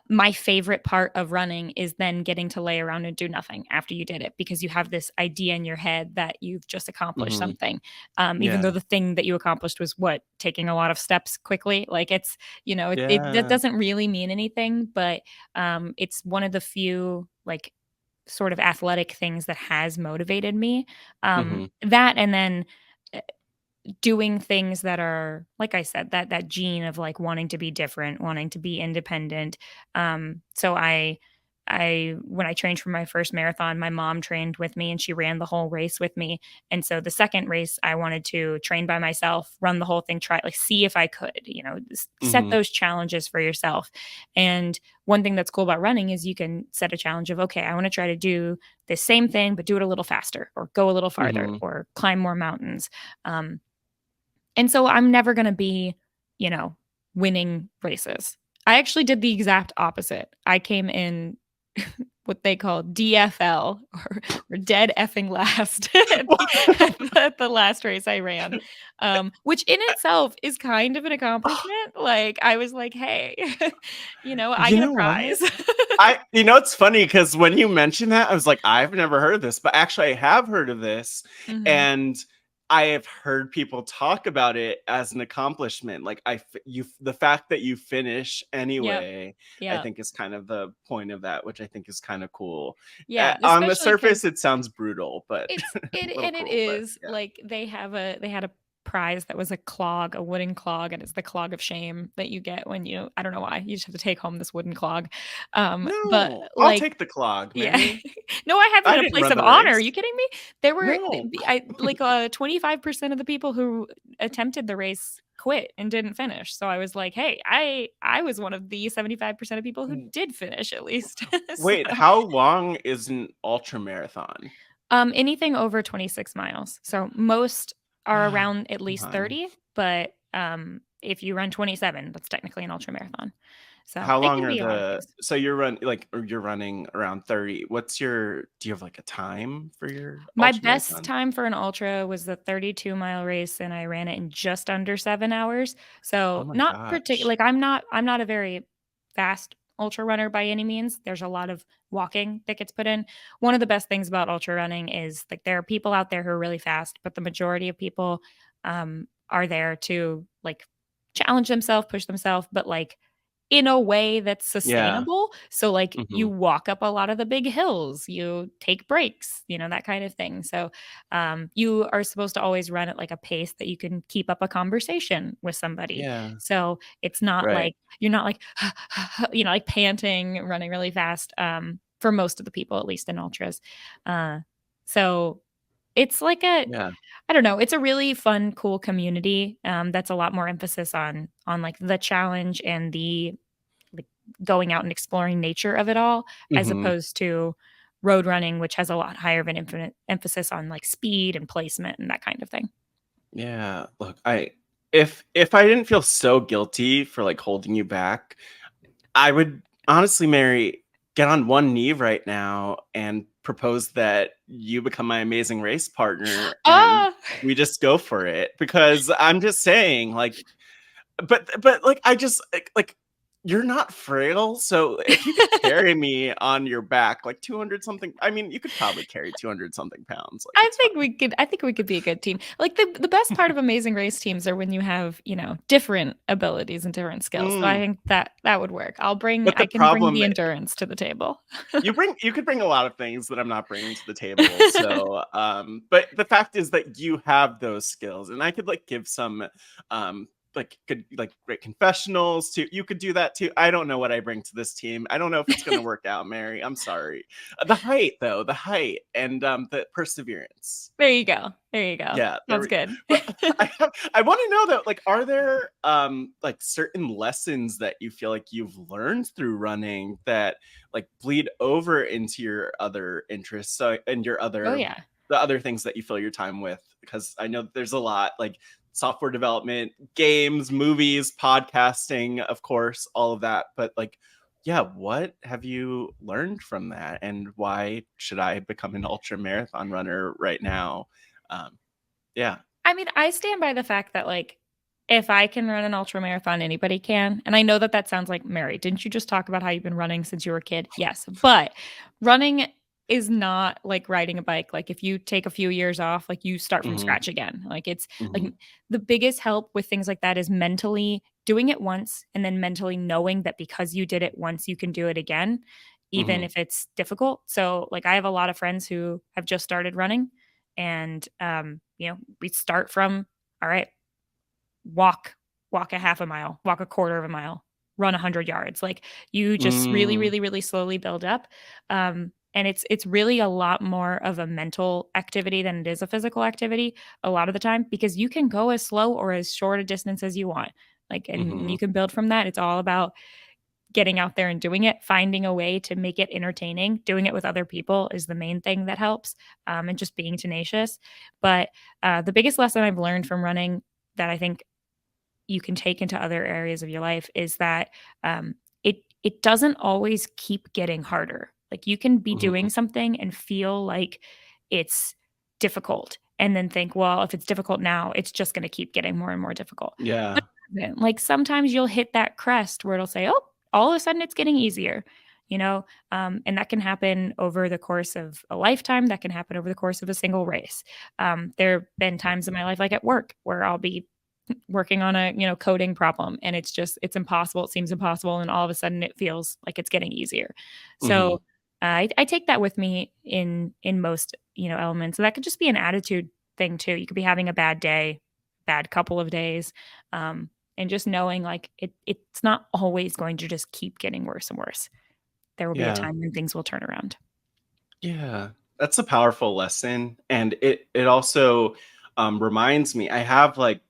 my favorite part of running is then getting to lay around and do nothing after you did it because you have this idea in your head that you've just accomplished Hmm. something. Even Yeah. though the thing that you accomplished was what taking a lot of steps quickly. Like it's that Yeah. doesn't really mean anything, but it's one of the few like sort of athletic things that has motivated me. Hmm. That and then doing things that are like I said, that gene of like wanting to be different, wanting to be independent. So I when I trained for my first marathon, my mom trained with me and she ran the whole race with me. And so the second race, I wanted to train by myself, run the whole thing, try like see if I could, set Mhm. those challenges for yourself. And one thing that's cool about running is you can set a challenge of, okay, I want to try to do the same thing, but do it a little faster or go a little farther Mhm. or climb more mountains. Um, and so I'm never going to be, you know, winning races. I actually did the exact opposite. I came in what they call DFL or dead effing last at the last race I ran, which in itself is kind of an accomplishment. Like I was like, hey, I You get a know what? prize. It's funny because when you mentioned that, I was like, I've never heard of this, but actually I have heard of this. Mhm. And I have heard people talk about it as an accomplishment. Like the fact that you finish Yep. anyway, I Yep. think is kind of the point of that, which I think is kind of cool. Yeah, On the especially because surface, it sounds brutal, but a little it cruel, but is, yeah. like, they had a prize that was a clog, a wooden clog, and it's the clog of shame that you get when I don't know why, you just have to take home this wooden clog, but, No, I'll like take the clog, yeah. Mary. No, I have it I in a didn't place run of the honor, are race. you kidding me? There were No. I like, 25% of the people who attempted the race quit and didn't finish, so I was like, "Hey, I was one of the 75% of people who did finish at least." So Wait, how long is an ultra marathon? Anything over 26 miles. So most are around at Come least on. 30, but if you run 27, that's technically an ultra marathon. So How it long can are be a lot of things. so you're running around 30. Do you have like a time for your My ultra best marathon? time for an ultra was the 32-mile race, and I ran it in just under 7 hours. Oh So my not particular. gosh. Like I'm not a very fast ultra runner by any means. There's a lot of walking that gets put in. One of the best things about ultra running is like there are people out there who are really fast, but the majority of people are there to like challenge themselves, push themselves, but like in a way that's Yeah. sustainable. So, like, you Mhm. walk up a lot of the big hills, you take breaks, that kind of thing. So, you are supposed to always run at like a pace that you can keep up a conversation with somebody. Yeah. So, it's not Right. like you're not like, like panting, running really fast, for most of the people, at least in ultras. So, it's like Yeah. I don't know, it's a really fun, cool community, that's a lot more emphasis on, like, the challenge and the, like, going out and exploring nature of it all, as Mhm. opposed to road running, which has a lot higher of an infinite emphasis on, like, speed and placement and that kind of thing. Yeah. Look, if I didn't feel so guilty for like holding you back, I would honestly, Mary, get on one knee right now and propose that you become my amazing race partner and Ah! we just go for it because I'm just saying like but like I just like you're not frail, so if you could carry me on your back like 200 something, I mean, you could probably carry 200 something pounds, like it's fine. I think we could be a good team. Like, the best part of Amazing Race teams are when you have, different abilities and different skills. So I Mm, think that would work. but the I can bring problem the endurance to the table. you could bring a lot of things that I'm not bringing to the table. So, but the fact is that you have those skills, and I could like give some, like good like great confessionals too. You could do that too. I don't know what I bring to this team. I don't know if it's going to work out, Mary. I'm sorry. The height, though, the height and the perseverance. There you go. There you go. Yeah, there Sounds we good. but I wanna know though, like, are there, like, certain lessons that you feel like you've learned through running that, like, bleed over into your other interests, so and Oh, yeah. the other things that you fill your time with? Because I know that there's a lot, like, software development, games, movies, podcasting, of course, all of that, but, like, yeah, what have you learned from that, and why should I become an ultra marathon runner right now? Um, yeah. I mean, I stand by the fact that, like, if I can run an ultra marathon, anybody can. And I know that that sounds like, Mary, didn't you just talk about how you've been running since you were a kid? Yes. But running is not like riding a bike. Like, if you take a few years off, like, you start from Mhm, scratch again. Like, it's like mhm, the biggest help with things like that is mentally doing it once and then mentally knowing that because you did it once, you can do it again, even mhm. if it's difficult. So, like, I have a lot of friends who have just started running and we start from all right, walk walk a half a mile, walk a quarter of a mile, run 100 yards. Like you just really, Mm, really, really slowly build up. And it's really a lot more of a mental activity than it is a physical activity a lot of the time, because you can go as slow or as short a distance as you want. Like, and mhm. you can build from that. It's all about getting out there and doing it, finding a way to make it entertaining. Doing it with other people is the main thing that helps, and just being tenacious. But the biggest lesson I've learned from running that I think you can take into other areas of your life is that it doesn't always keep getting harder. Like you can be doing Mhm. something and feel like it's difficult, and then think, well, if it's difficult now, it's just going to keep getting more and more difficult. Yeah. But it doesn't. Like sometimes you'll hit that crest where it'll say, oh, all of a sudden it's getting easier. And that can happen over the course of a lifetime. That can happen over the course of a single race. There have been times in my life, like at work, where I'll be working on a coding problem, and it's impossible. It seems impossible, and all of a sudden it feels like it's getting easier. So Mhm. I take that with me in most elements. So that could just be an attitude thing too. You could be having a bad day, bad couple of days, and just knowing like it's not always going to just keep getting worse and worse. There will be a Yeah. time when things will turn around. Yeah. That's a powerful lesson, and it also, reminds me I have, like,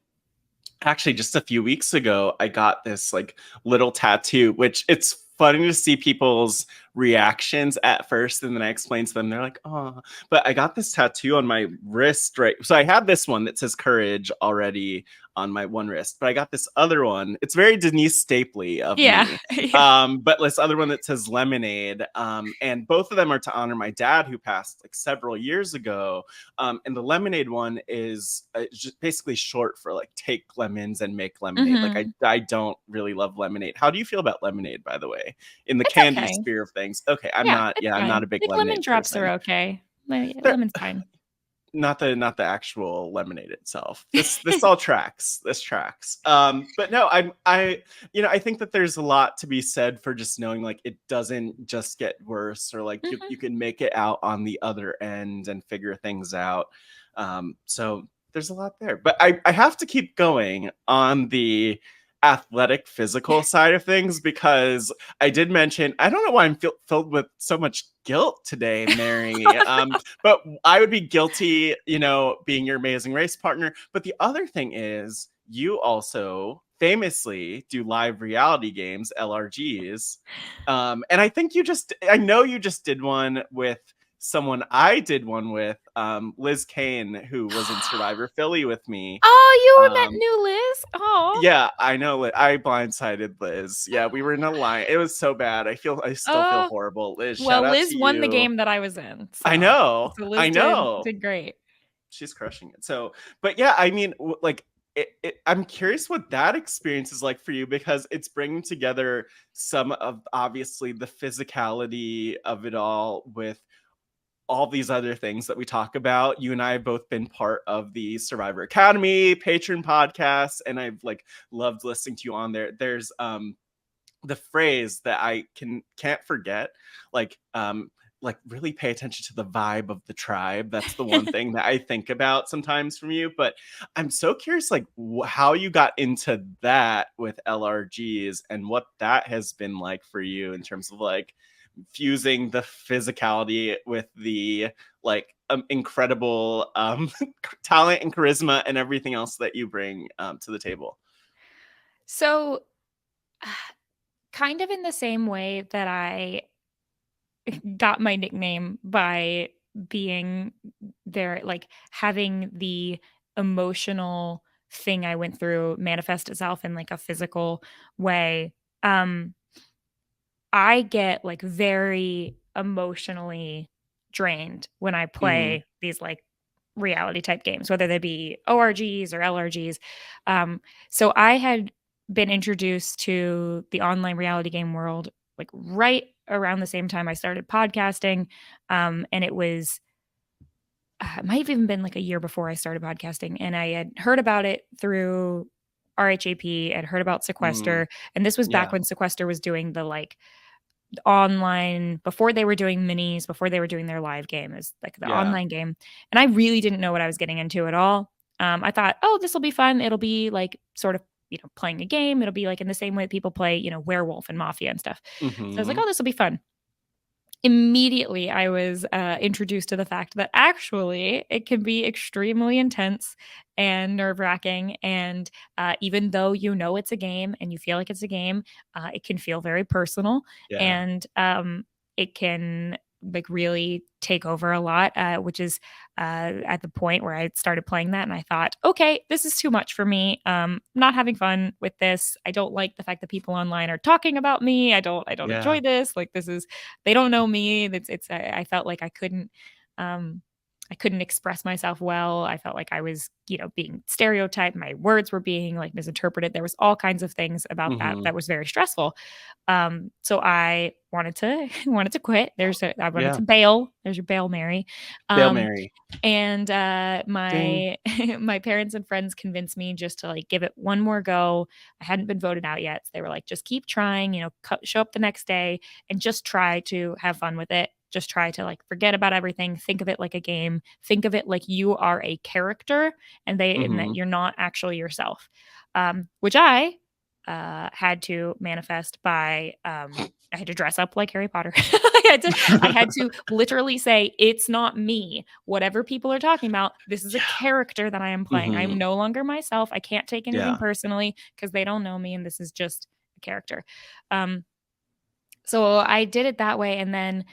actually, just a few weeks ago, I got this like little tattoo, which it's funny to see people's reactions at first. And then I explain to them, they're like, oh, but I got this tattoo on my wrist, right? So I had this one that says courage already on my one wrist, but I got this other one. It's very Denise Stapley of Yeah. me. Yeah. But this other one that says lemonade. And both of them are to honor my dad who passed like several years ago. And the lemonade one is just basically short for like take lemons and make lemonade. Like Hmm. I don't really love lemonade. How do you feel about lemonade, by the way, in the It's candy okay. sphere of things? Okay, I'm Yeah, not. it's Yeah, I'm not fine. a big Like lemon lemonade drops are person. okay. They're Lemon's fine. not the actual lemonade itself. This all tracks. This tracks. But no, I think that there's a lot to be said for just knowing like it doesn't just get worse, or like you Mhm. can make it out on the other end and figure things out. So there's a lot there. But I have to keep going on the athletic physical side of things, because I did mention, I don't know why I'm filled with so much guilt today, Mary. But I would be guilty, being your amazing race partner. But the other thing is, you also famously do live reality games, LRGs. And I know you just did one with someone I did one with, Liz Kane, who was in Survivor Philly with me. Oh, you met Um, new Liz? Oh. yeah, I know. I blindsided Liz. Yeah, we were in a line. It was so bad. I still feel Oh, horrible. Liz, shout well, out to Liz won the you. game that I was in, I so know. Liz I did know. did great. She's crushing it. So, but yeah, I mean, like, I'm curious what that experience is like for you, because it's bringing together some of obviously the physicality of it all with all these other things that we talk about. You and I have both been part of the Survivor Academy Patreon podcast, and I've like loved listening to you on there. There's the phrase that I can't forget, like really pay attention to the vibe of the tribe. That's the one thing that I think about sometimes from you. But I'm so curious, like how you got into that with LRGs and what that has been like for you in terms of like fusing the physicality with the like incredible talent and charisma and everything else that you bring to the table. So, kind of in the same way that I got my nickname by being there, like having the emotional thing I went through manifest itself in like a physical way. Um, I get like very emotionally drained when I Mm-hmm. play these like reality type games, whether they be ORGs or LRGs. Um, so I had been introduced to the online reality game world like right around the same time I started podcasting. And it might have even been like a year before I started podcasting. And I had heard about it through RHAP, I'd heard about Mm, Sequester. And this was back yeah. when Sequester was doing the like online, before they were doing minis, before they were doing their live game, is like the Yeah. online game. And I really didn't know what I was getting into at all. I thought, oh, this will be fun. It'll be like sort of playing a game. It'll be like in the same way that people play, Werewolf and Mafia and stuff. So I was like, Mhm. oh, this will be fun. Immediately, I was introduced to the fact that actually it can be extremely intense and nerve-wracking. And even though it's a game and you feel like it's a game, it can feel very personal. Yeah. And it can like really take over a lot, which is at the point where I started playing that and I thought, okay, this is too much for me. Not having fun with this. I don't like the fact that people online are talking about me. I don't Yeah. enjoy this. Like this is they don't know me. I felt like I couldn't express myself well. I felt like I was, being stereotyped. My words were being like misinterpreted. There was all kinds of things about that Mhm. that was very stressful. So I wanted to wanted to quit. I wanted Yeah. to bail. There's your bail, Mary. Frail Um, Mary. and Ding. my my parents and friends convinced me just to like give it one more go. I hadn't been voted out yet, so they were like, just keep trying. Show up the next day and just try to have fun with it. Just try to like forget about everything. Think of it like a game. Think of it like you are a character, and that Mhm. you're not actually yourself. Which I had to manifest by I had to dress up like Harry Potter. I had to literally say, it's not me. Whatever people are talking about, this is a Yeah. character that I am playing. I am Mhm. no longer myself. I can't take anything Yeah. personally because they don't know me and this is just a character. Um, so I did it that way. And then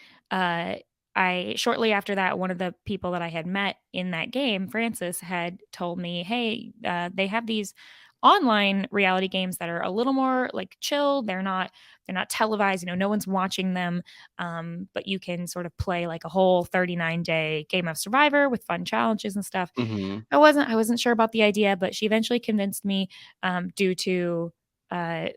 I shortly after that, one of the people that I had met in that game, Francis, had told me, hey, they have these online reality games that are a little more like chill. They're not televised, no one's watching them. But you can sort of play like a whole 39-day game of Survivor with fun challenges and stuff. Mhm. I wasn't sure about the idea, but she eventually convinced me due to uh,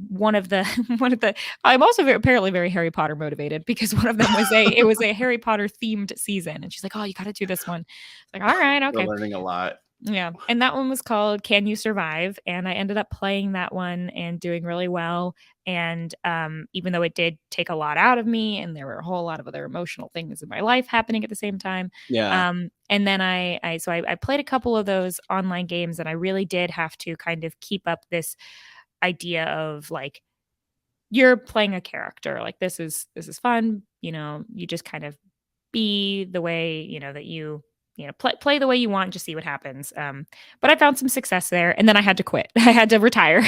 one of the one of the I'm also apparently very Harry Potter motivated because one of them was a Harry Potter themed season, and she's like, oh, you got to do this one. It's like, all right, We're okay. learning a lot. Yeah. And that one was called Can You Survive? And I ended up playing that one and doing really well. And even though it did take a lot out of me and there were a whole lot of other emotional things in my life happening at the same time. Yeah. And then I played a couple of those online games and I really did have to kind of keep up this idea of like, you're playing a character. Like this is fun. You just kind of be the way, that play the way you want, just see what happens. But I found some success there and then I had to quit. I had to retire.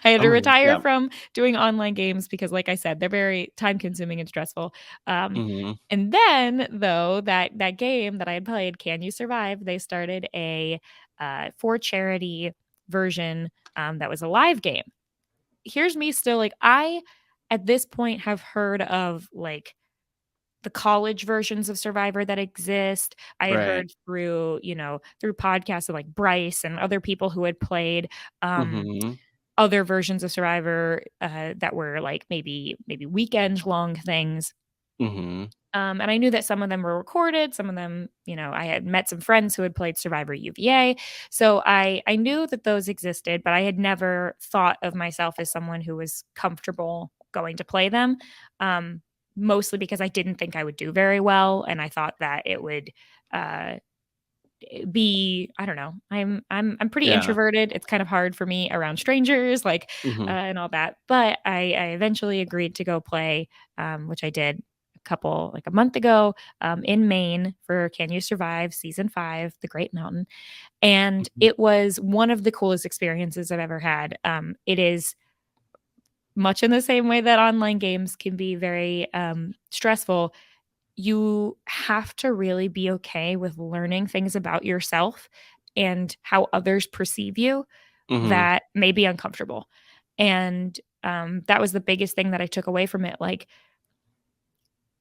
I had to Oh, retire yeah. from doing online games because like I said, they're very time consuming and stressful. Mhm. And then though that game that I had played, Can You Survive? They started a for charity version that was a live game. Here's me still like I at this point have heard of like the college versions of Survivor that exist. I had Right. heard through podcasts of like Bryce and other people who had played Mhm. other versions of Survivor that were like maybe weekend long things. Mhm. And I knew that some of them were recorded. Some of them, I had met some friends who had played Survivor UVA. So I knew that those existed, but I had never thought of myself as someone who was comfortable going to play them. Um, Mostly because I didn't think I would do very well, and I thought that it would uh, be I don't know. I'm pretty Yeah. introverted. It's kind of hard for me around strangers, like Mhm. and all that. But I eventually agreed to go play, which I did a month ago in Maine for Can You Survive season 5, The Great Mountain, and Mhm. it was one of the coolest experiences I've ever had. It is much in the same way that online games can be very stressful. You have to really be okay with learning things about yourself and how others perceive you Mhm. that may be uncomfortable. And that was the biggest thing that I took away from it. Like,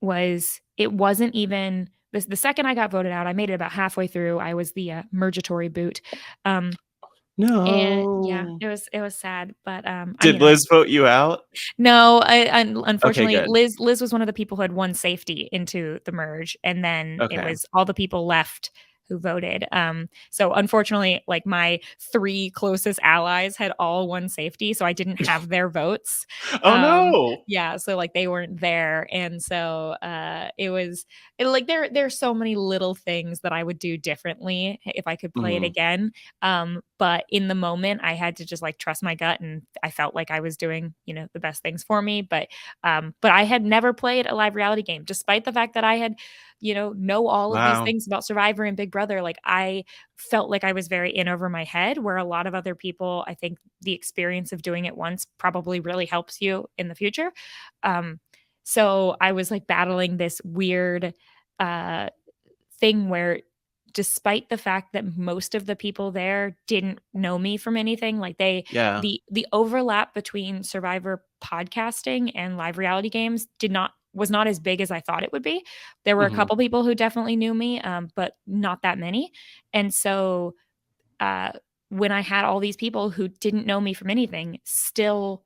was it wasn't even the second I got voted out, I made it about halfway through. I was the mergatory boot. Um, and yeah, No. it was sad, but Did Liz vote you out? no, Okay, unfortunately, good. Liz was one of the people who had won safety into the merge, and then it Okay. was all the people left who voted. So unfortunately, like my 3 closest allies had all won safety, so I didn't have their votes. Oh no. Yeah, so like they weren't there, and so like there's so many little things that I would do differently if I could play it Mhm. again. But in the moment, I had to just like trust my gut, and I felt like I was doing, the best things for me. But I had never played a live reality game, despite the fact that I had, know all of these Wow. things about Survivor and Big Brother. Like I felt like I was very in over my head, where a lot of other people, I think the experience of doing it once probably really helps you in the future. Um, so I was like battling this weird uh thing where, despite the fact that most of the people there didn't know me from anything, like Yeah. the overlap between Survivor podcasting and live reality games was not as big as I thought it would be. There were a Mhm. couple people who definitely knew me, but not that many. And so uh, when I had all these people who didn't know me from anything still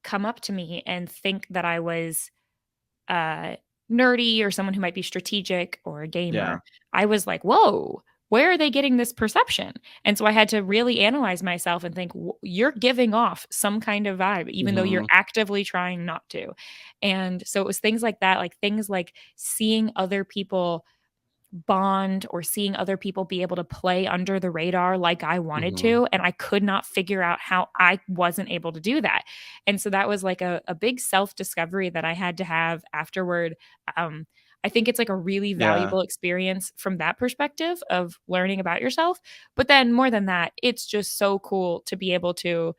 come up to me and think that I was uh, nerdy or someone who might be strategic or a Yeah. gamer, I was like, whoa, where are they getting this perception? And so I had to really analyze myself and think, you're giving off some kind of vibe, even though you're Mhm. actively trying not to. And so it was things like that, like things like seeing other people bond or seeing other people be able to play under the radar like I wanted Mhm. to. And I could not figure out how I wasn't able to do that. And so that was like a big self discovery that I had to have afterward. Um, I think it's like a really Yeah. valuable experience from that perspective of learning about yourself. But then more than that, it's just so cool to be able to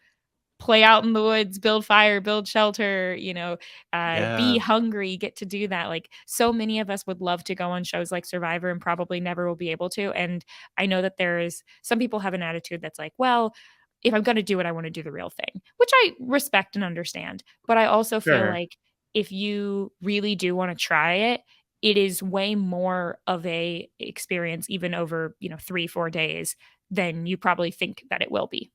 play out in the woods, build fire, build shelter, be Yeah. hungry, get to do that. Like so many of us would love to go on shows like Survivor and probably never will be able to. And I know that there's some people have an attitude that's like, well, if I'm going to do it, I want to do the real thing, which I respect and understand. But I also feel Sure. like if you really do want to try it, it is way more of a experience, even over, 3, 4 days, than you probably think that it will be.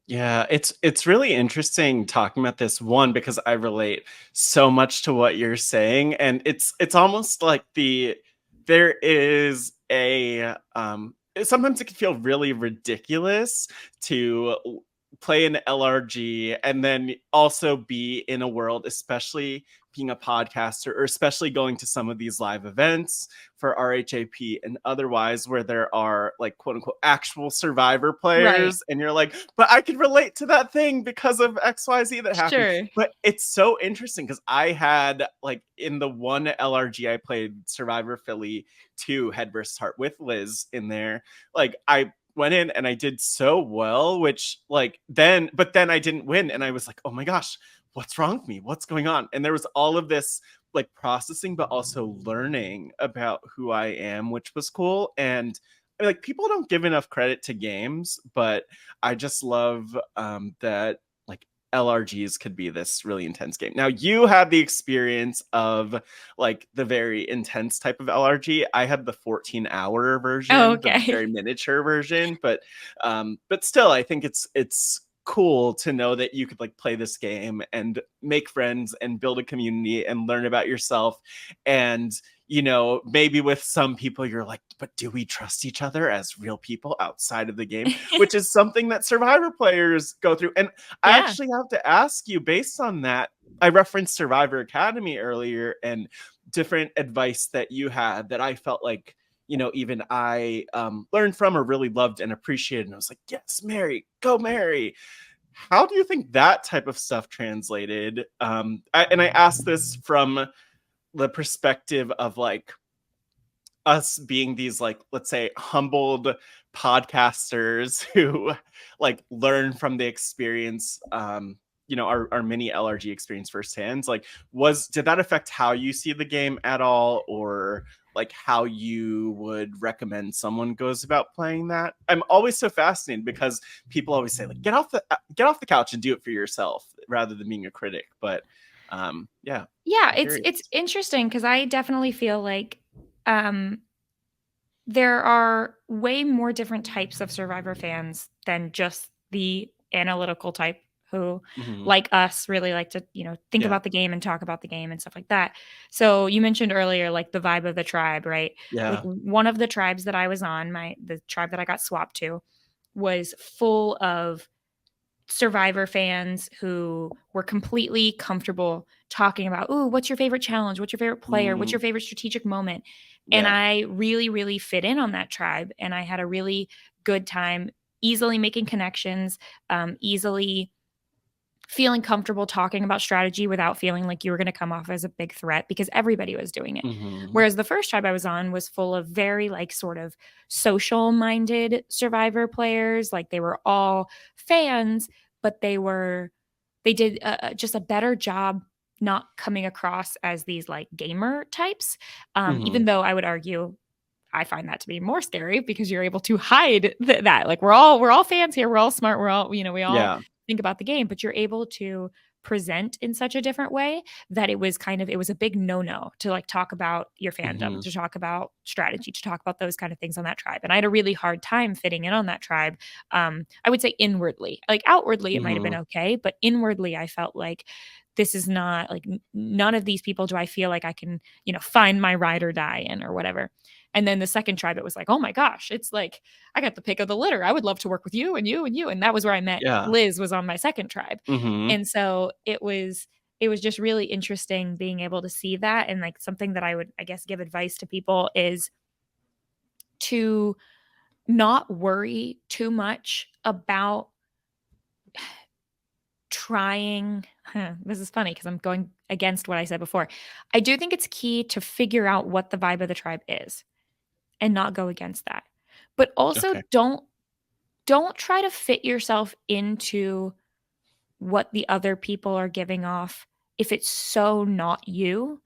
Yeah, it's really interesting talking about this one because I relate so much to what you're saying, and it's almost like there is a sometimes it can feel really ridiculous to play an LRG and then also be in a world, especially being a podcaster or especially going to some of these live events for RHAP and otherwise where there are like quote unquote actual survivor Right. players and you're like, but I can relate to that thing because of XYZ that happened. Sure. But it's so interesting because I had like in the one LRG I played Survivor Philly 2 Head vs. Heart with Liz in there, like I went in and I did so well, which but then I didn't win. And I was like, oh my gosh, what's wrong with me? What's going on? And there was all of this like processing, but also learning about who I am, which was cool. And I mean, like people don't give enough credit to games, but I just love that like LRGs could be this really intense game. Now you had the experience of like the very intense type of LRG. I had the 14-hour Oh, version, the okay. very miniature version, but still I think it's cool to know that you could like play this game and make friends and build a community and learn about yourself. And maybe with some people you're like, but do we trust each other as real people outside of the game, which is something that Survivor players go through. And I Yeah. actually have to ask you, based on that, I referenced Survivor Academy earlier and different advice that you had that I felt like even I learned from or really loved and appreciated. And I was like, yes, Mary, go Mary. How do you think that type of stuff translated? And I asked this from the perspective of like us being these like let's say humbled podcasters who like learn from the experience, our mini LRG experience firsthand. Like did that affect how you see the game at all, or like how you would recommend someone goes about playing that? I'm always so fascinated because people always say like get off the couch and do it for yourself rather than being a critic. But yeah, Yeah, I'm it's curious. interesting because I definitely feel like, um, there are way more different types of Survivor fans than just the analytical type who, Mm-hmm. like us, really like to, think Yeah. about the game and talk about the game and stuff like that. So you mentioned earlier, like the vibe of the tribe, right? Like Yeah. one of the tribes that I was on, the tribe that I got swapped to, was full of Survivor fans who were completely comfortable talking about, "Ooh, what's your favorite challenge? What's your favorite player? What's Mm, your favorite strategic moment?" And yeah. I really, really fit in on that tribe, and I had a really good time easily making connections, easily feeling comfortable talking about strategy without feeling like you were going to come off as a big threat because everybody was doing it. Mm-hmm. Whereas the first tribe I was on was full of very like sort of social minded survivor players. Like they were all fans, but they did just a better job not coming across as these like gamer types. Mm-hmm. Even though I would argue I find that to be more scary because you're able to hide that. Like we're all fans here. We're all smart. We're all, we all Yeah. think about the game, but you're able to present in such a different way that it was a big no-no to like talk about your fandom, Mm-hmm. to talk about strategy, to talk about those kind of things on that tribe. And I had a really hard time fitting in on that tribe. I would say inwardly. Like outwardly it might have been Mm-hmm. okay, but inwardly I felt like this is not like none of these people do I feel like I can, find my ride or die in or whatever. And then the second tribe, it was like, oh my gosh, it's like I got the pick of the litter. I would love to work with you and you and you. And that was where I met Yeah. Liz, was on my second tribe. Mm-hmm. And so it was just really interesting being able to see that. And like something that I would, I guess, give advice to people is to not worry too much about trying. This is funny because I'm going against what I said before. I do think it's key to figure out what the vibe of the tribe is and not go against that. But also Okay. don't try to fit yourself into what the other people are giving off if it's so not you,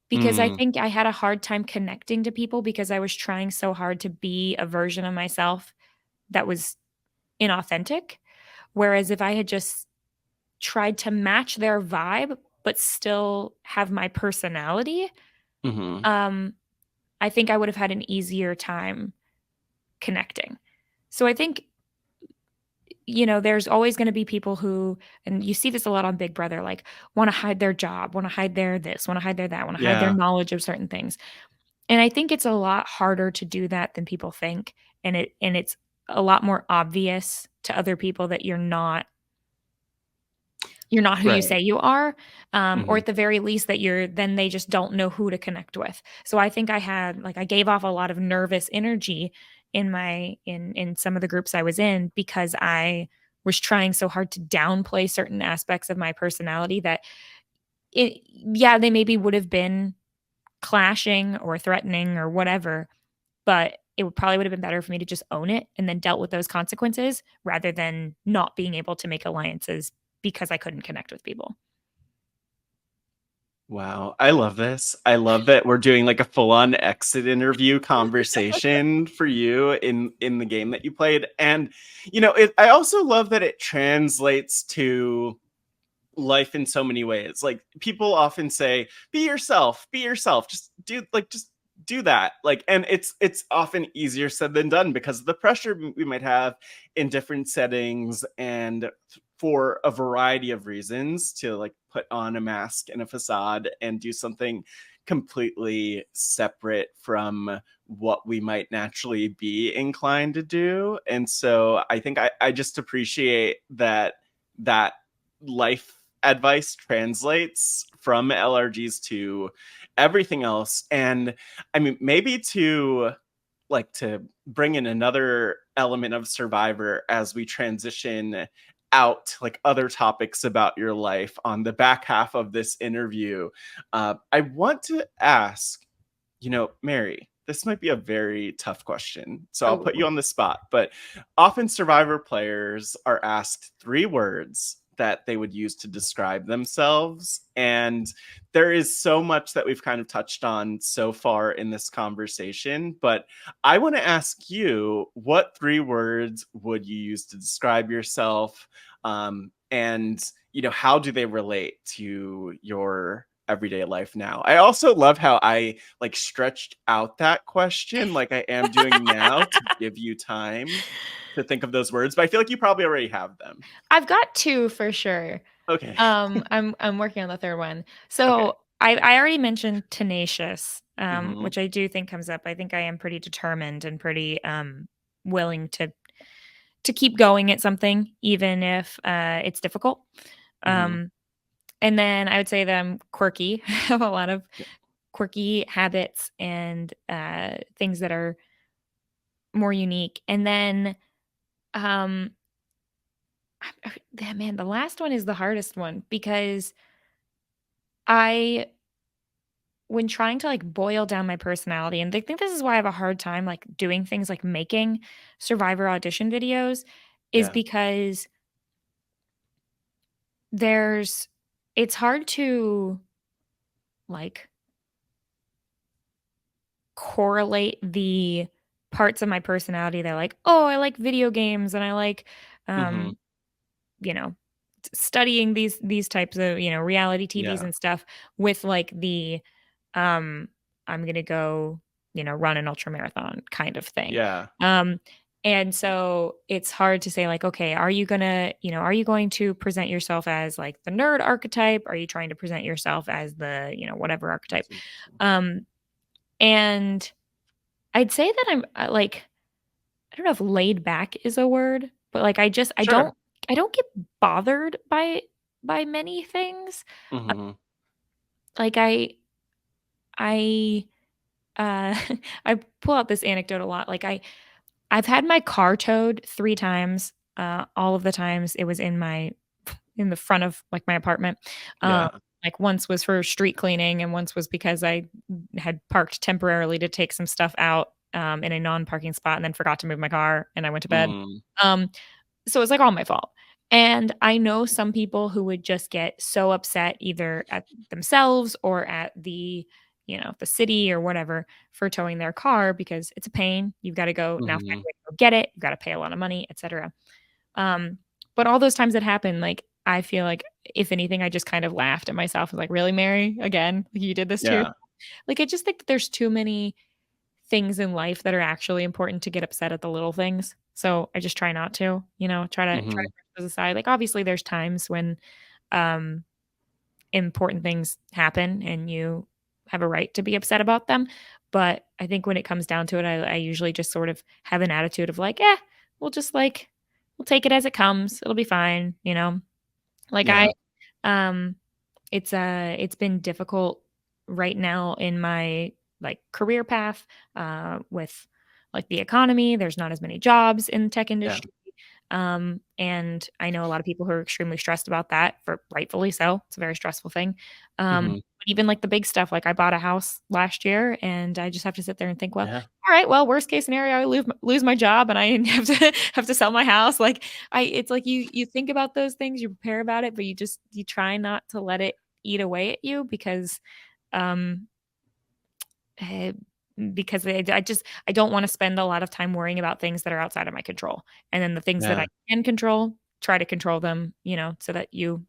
because I Mm. think I had a hard time connecting to people because I was trying so hard to be a version of myself that was inauthentic. Whereas if I had just tried to match their vibe but still have my personality, Mm-hmm. um, I think I would have had an easier time connecting. So I think, there's always going to be people who, and you see this a lot on Big Brother, like want to hide their job, want to hide their this, want to hide their that, want to hide their Yeah. knowledge of certain things. And I think it's a lot harder to do that than people think. And it's a lot more obvious to other people that you're not who you Right. say you are, or Mm-hmm. at the very least that then they just don't know who to connect with. So I think I gave off a lot of nervous energy in some of the groups I was in because I was trying so hard to downplay certain aspects of my personality that yeah, they maybe would have been clashing or threatening or whatever, but it would probably would have been better for me to just own it and then dealt with those consequences rather than not being able to make alliances because I couldn't connect with people. Wow, I love this. I love that we're doing like a full-on exit interview conversation for you in the game that you played. And I also love that it translates to life in so many ways. Like people often say, be yourself, just do that. Like, and it's often easier said than done because of the pressure we might have in different settings and for a variety of reasons to like put on a mask and a facade and do something completely separate from what we might naturally be inclined to do. And so I think I just appreciate that life advice translates from LRGs to everything else. And I mean, maybe to bring in another element of Survivor as we transition out like other topics about your life on the back half of this interview. I want to ask, Mary, this might be a very tough question, so I'll put you Oh, on the spot. But often Survivor players are asked 3 words that they would use to describe themselves. And there is so much that we've kind of touched on so far in this conversation. But I want to ask you, what 3 words would you use to describe yourself? And how do they relate to your everyday life now. I also love how I like stretched out that question like I am doing now to give you time to think of those words, but I feel like you probably already have them. I've got 2 for sure. Okay. I'm working on the 3rd one. Okay. So I already mentioned tenacious, Mhm. which I do think comes up. I think I am pretty determined and pretty willing to keep going at something, even if it's difficult. Mhm. Um, and then I would say that I'm quirky. I have a lot of Yeah. quirky habits and things that are more unique. And then, um, man, the last one is the hardest one because I when trying to, like, boil down my personality, and I think this is why I have a hard time, like, doing things like making Survivor audition videos, is Yeah. because there's it's hard to, like, correlate the parts of my personality that are like, "Oh, I like video games, and I like, Mhm. um, you know, studying these types of, reality TVs Yeah. and stuff," with, like, the, um, "I'm gonna go, run an ultra marathon," kind of thing. Yeah. Um, and so it's hard to say, like, "Okay, are you going to present yourself as, like, the nerd archetype? Are you trying to present yourself as the, whatever archetype?" That's interesting. Um, and I'd say that I'm, like, I don't know if laid back is a word, but, like, Sure. I don't get bothered by many things. Mhm. Like, I, uh, I pull out this anecdote a lot. Like, I've had my car towed 3 times. All of the times it was in the front of, like, my apartment. Um, Yeah. like, once was for street cleaning, and once was because I had parked temporarily to take some stuff out, in a non-parking spot and then forgot to move my car, and I went to bed. Mm. Um, so it's, like, all my fault. And I know some people who would just get so upset either at themselves or at the city or whatever for towing their car because it's a pain. You've gotta go now find a Mhm. way to go get it. You've gotta pay a lot of money, etcetera. Um, but all those times that happened, like, I feel like, if anything, I just kind of laughed at myself. I was like, "Really, Mary? Again? You did this too?" Yeah. Like, I just think that there's too many things in life that are actually important to get upset at the little things. So, I just try not to, try to Mhm. brush those aside. Like, obviously, there's times when, um, important things happen and you have a right to be upset about them, but I think when it comes down to it, I usually just sort of have an attitude of like, "Eh, we'll just, like we'll take it as it comes. It'll be fine," you know? Like, Yeah. um it's been difficult right now in my, like, career path, with, like, the economy. There's not as many jobs in the tech Yeah. industry, and I know a lot of people who are extremely stressed about that, for rightfully so. It's a very stressful thing. Mhm. But even, like, the big stuff, like, I bought a house last year, and I just have to sit there and think, "Well, Yeah. all right, well, worst case scenario, I lose my job, and I have to sell my house." Like, I it's like you think about those things, you prepare about it, but you try not to let it eat away at you um, eh, because I don't wanna spend a lot of time worrying about things that are outside of my control, and then the things that I Yeah. can control, try to control them, so that you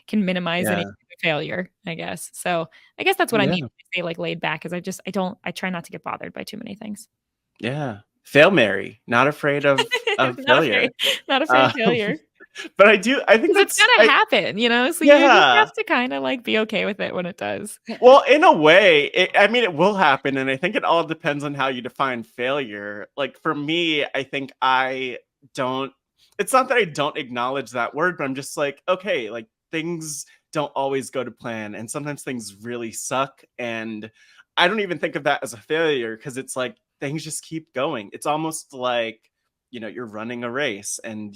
can minimize any Yeah. failure, I guess. So, I guess that's what I mean Yeah. when I say, like, laid back, is I try not to get bothered by too many things. Yeah. Fail Mary, not afraid of Not afraid failure. not afraid of Um, failure, but I think 'cause it's that's gonna I happen, so you just yeah. have to kinda, like, be okay with it when it does. Well, in a way, I mean, it will happen, and I think it all depends on how you define failure. Like, for me, I think I don't it's not that I don't acknowledge that word, but I'm just like, "Okay, like, things don't always go to plan, and sometimes things really suck," and I don't even think of that as a failure because it's like, things just keep going. It's almost like, you're running a race, and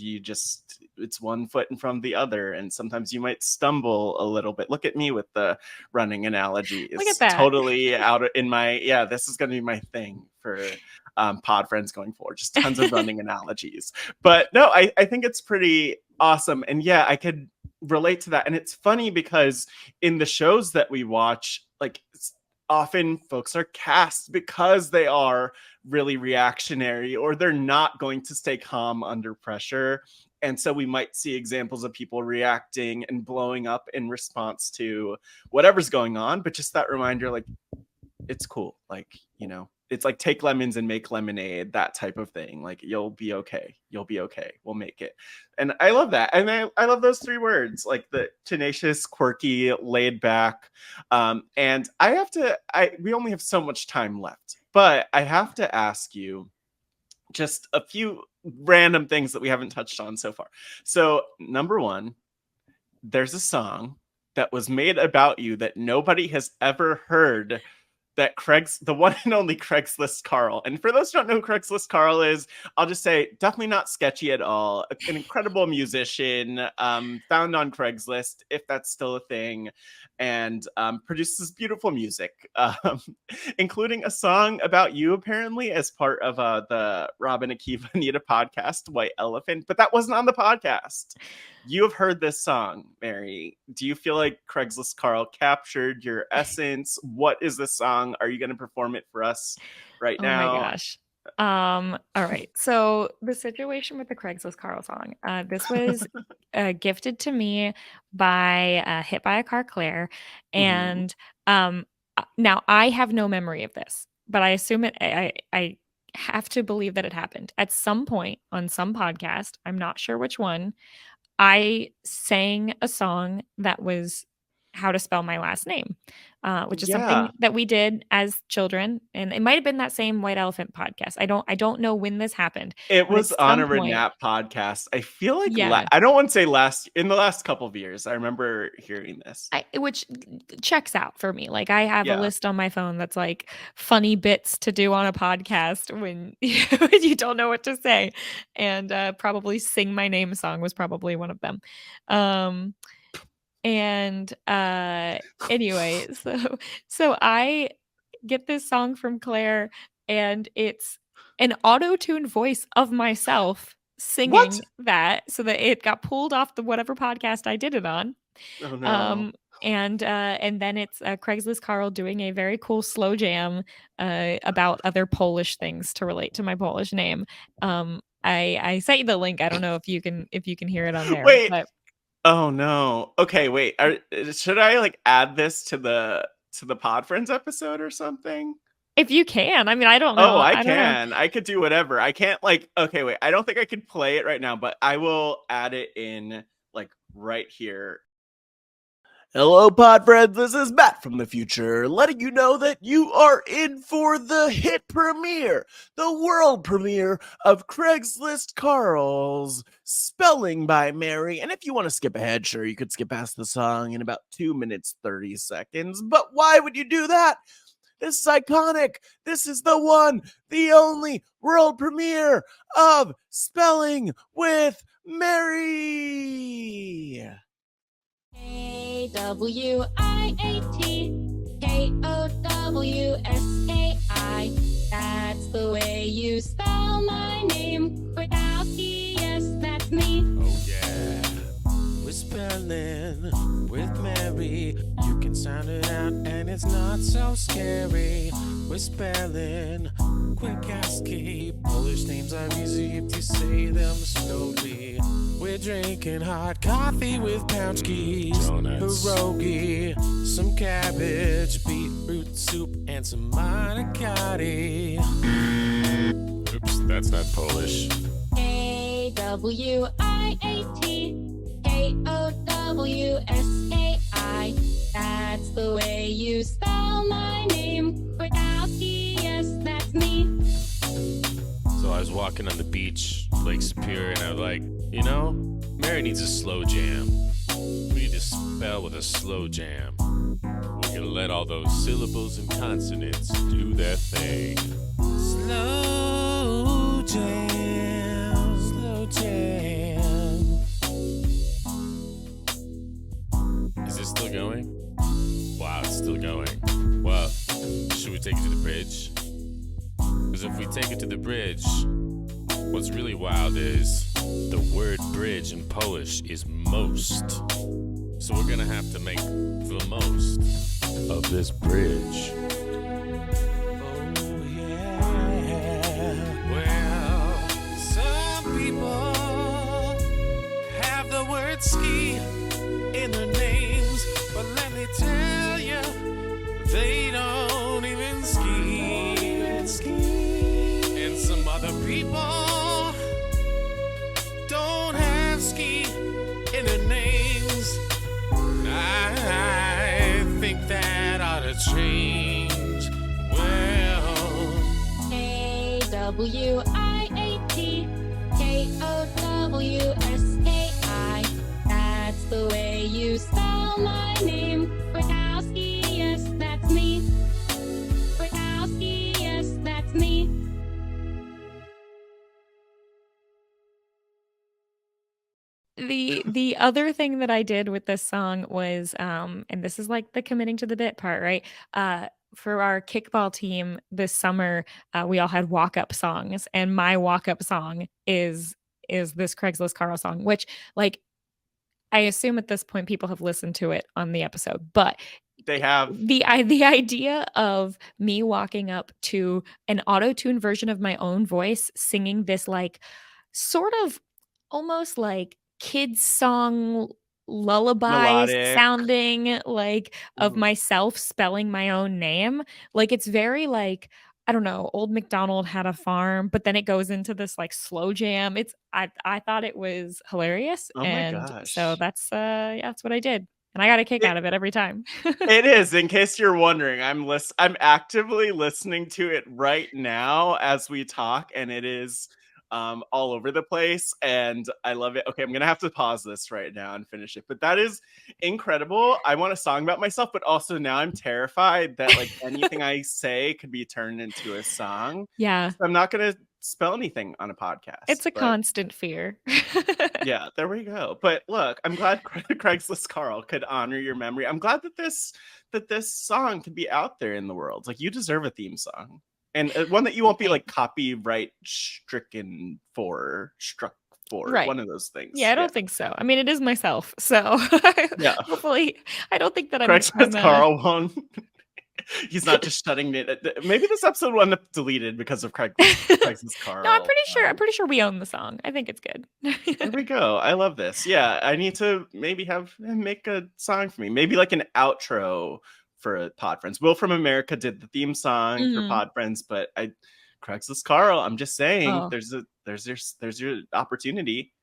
it's one foot in front of the other, and sometimes you might stumble a little bit. Look at me with the running analogy. Look at Is that. totally out of in my yeah, this is gonna be my thing for pod friends going forward. Just tons of running analogies. But no, I think it's pretty awesome. And yeah, I could relate to that. And it's funny because in the shows that we watch, like often folks are cast because they are really reactionary or they're not going to stay calm under pressure. And so we might see examples of people reacting and blowing up in response to whatever's going on. But just that reminder, like, it's cool. Like, you know, it's like take lemons and make lemonade, that type of thing. Like, you'll be okay. You'll be okay. We'll make it. And I love that. And I love those three words, like the tenacious, quirky, laid back. And we only have so much time left, but I have to ask you just a few random things that we haven't touched on so far. So, number one, there's a song that was made about you that nobody has ever heard, that the one and only Craigslist Carl. And for those who don't know who Craigslist Carl is, I'll just say definitely not sketchy at all. An incredible musician, found on Craigslist, if that's still a thing, and produces beautiful music, including a song about you apparently as part of the Rob and Akiva Anita podcast, White Elephant, but that wasn't on the podcast. You have heard this song, Mary. Do you feel like Craigslist Carl captured your essence? What is this song? Are you going to perform it for us right now? Oh my gosh. All right. So the situation with the Craigslist Carl song, this was gifted to me by Hit by a Car Claire. And now I have no memory of this, but I assume I have to believe that it happened at some point on some podcast. I'm not sure which one. I sang a song that was how to spell my last name, which is something that we did as children, and it might have been that same White Elephant podcast. I don't know when this happened, It but at was on some a point, RHAP podcast. I feel like yeah, I don't want to say in the last couple of years. I remember hearing this. which checks out for me. Like I have a Yeah. list on my phone that's like funny bits to do on a podcast when when you don't know what to say, and probably sing my name song was probably one of them. And anyway, so I get this song from Claire, and it's an auto-tuned voice of myself What? singing that, so that it got pulled off the whatever podcast I did it on. Oh no. And then it's Craigslist Carl doing a very cool slow jam about other Polish things to relate to my Polish name. I sent you the link. I don't know if you can hear it on there. Wait. But Oh no. Okay, wait. Should I like add this to the Pod Friends episode or something? if you can, I mean, I don't know. Oh, I don't know. can. I could do whatever. I can't like, okay, wait. I don't think I could play it right now, but I will add it in like right here. Hello, Pod Friends. This is Matt from the future, letting you know that you are in for the hit premiere, the world premiere of Craigslist Carl's Spelling by Mary. And if you want to skip ahead, sure, you could skip past the song in about 2 minutes, 30 seconds. But why would you do that? This is iconic. This is the one, the only world premiere of Spelling with Mary. Kwiatkowski. That's the way you spell my name. Kwiatkowski, yes, that's me. Oh yeah, we're spelling with Mary. You can sound it out and it's not so scary. We're spelling Kwiatkowski. Polish names are easy if you say them slowly. We're drinking hot coffee with Pouchkis, pierogi, some cabbage, beetroot soup, and some manicotti. Oops, that's not Polish. Kwiatkowski. That's the way you spell my name. Kwiatkowski, yes, that's me. So I was walking on the beach, Lake Superior, and I was like, you know, Mary needs a slow jam. We need to spell with a slow jam. We're gonna let all those syllables and consonants do their thing. Slow jam, slow jam. Is this still going? Wow, it's still going. Well, should we take it to the bridge? Because if we take it to the bridge, what's really wild is the word bridge in Polish is most. So we're gonna have to make the most of this bridge. ski in their names, but let me tell you, they don't even ski. And some other people don't have ski in their names. I think that ought to change. Well, Kwiatkowski. That's the way you spell my name. Kwiatkowski, yes, that's me. Kwiatkowski, yes, that's me. The other thing that I did with this song was and this is like the committing to the bit part, right? For our kickball team this summer, we all had walk-up songs, and my walk-up song is this Craigslist Carl song, which like I assume at this point people have listened to it on the episode, but They have. the idea of me walking up to an auto-tune version of my own voice singing this like sort of almost like kids song lullaby Melodic. sounding like of Mhm. myself spelling my own name. Like it's very like I don't know, Old MacDonald had a farm, but then it goes into this like slow jam. I thought it was hilarious. Oh my And so gosh. yeah, that's what I did. And I got a kick It- out of it every time. It is, in case you're wondering. I'm actively listening to it right now as we talk, and it is all over the place, and I love it. Okay, I'm gonna have to pause this right now and finish it. But that is incredible. I want a song about myself, but also now I'm terrified that like anything I say could be turned into a song. Yeah. So I'm not gonna spell anything on a podcast. It's a but- constant fear. Yeah, there we go. But look, I'm glad Craigslist Carl could honor your memory. I'm glad that this song could be out there in the world. Like you deserve a theme song, and one that you won't be like copyright struck for. Right. One of those things. Yeah, I don't think so. I mean, it is myself, so Yeah. hopefully, I don't think that I'm. Craigslist Carl won. He's not just shutting it. Maybe this episode will end up deleted because of Craigslist Carl. No, I'm pretty sure we own the song. I think it's good. There we go. I love this. Yeah, I need to maybe have him make a song for me. Maybe like an outro for Pod Friends. Will from America did the theme song for Mhm. Pod Friends, but Craigslist Carl. I'm just saying, Oh. there's your opportunity.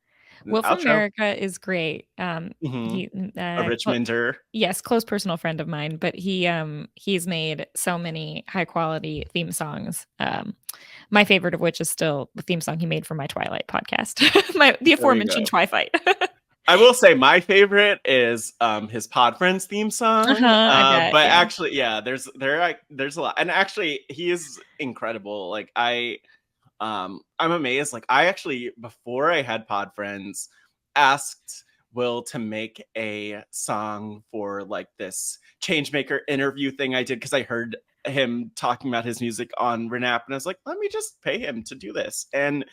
Will from Outro. America is great. Mhm. He A Richmonder. yes, close personal friend of mine, but he's made so many high quality theme songs. My favorite of which is still the theme song he made for my Twilight podcast. The aforementioned Twi-Fight. I will say my favorite is his Pod Friends theme song. I bet, But yeah. actually, yeah, there's a lot. And actually he is incredible. Like I'm amazed. Like I actually, before I had Pod Friends, asked Will to make a song for like this Changemaker interview thing I did because I heard him talking about his music on RHAP, and I was like, let me just pay him to do this. And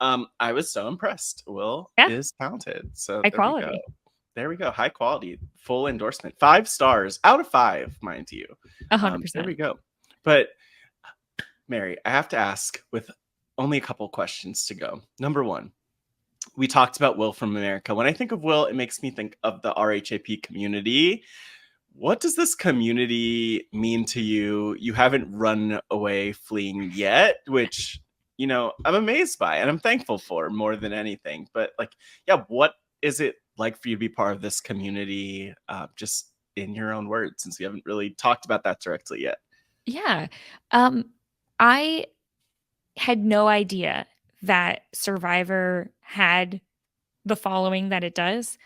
I was so impressed. Will is talented. So High quality. There we go. High quality. Full endorsement. 5 stars out of 5, mind you. 100%. There we go. But Mary, I have to ask with only a couple questions to go. Number 1, we talked about Will from America. When I think of Will, it makes me think of the RHAP community. What does this community mean to you? You haven't run away fleeing yet, which, you know, I'm amazed by and I'm thankful for more than anything. But like, yeah, what is it like for you to be part of this community? Just in your own words, since we haven't really talked about that directly yet. Yeah. I had no idea that Survivor had the following that it does.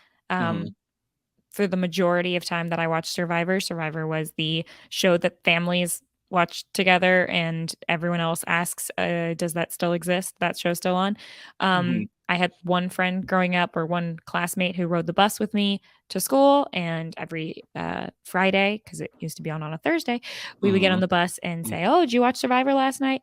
For the majority of time that I watched Survivor, Survivor was the show that families watch together and everyone else asks, does that still exist? That show still on? I had one friend growing up or one classmate who rode the bus with me to school, and every Friday, because it used to be on a Thursday, we would get on the bus and say, oh, did you watch Survivor last night?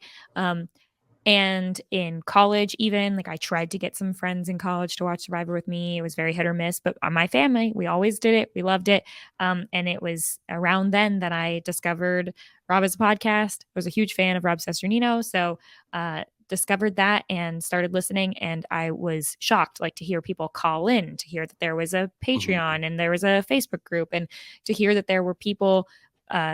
And in college, even like I tried to get some friends in college to watch Survivor with me. It was very hit or miss, but my family, we always did it. We loved it. And it was around then that I discovered Rob as a podcast. I was a huge fan of Rob Cesternino. So discovered that and started listening, and I was shocked, like, to hear people call in, to hear that there was a Patreon and there was a Facebook group, and to hear that there were people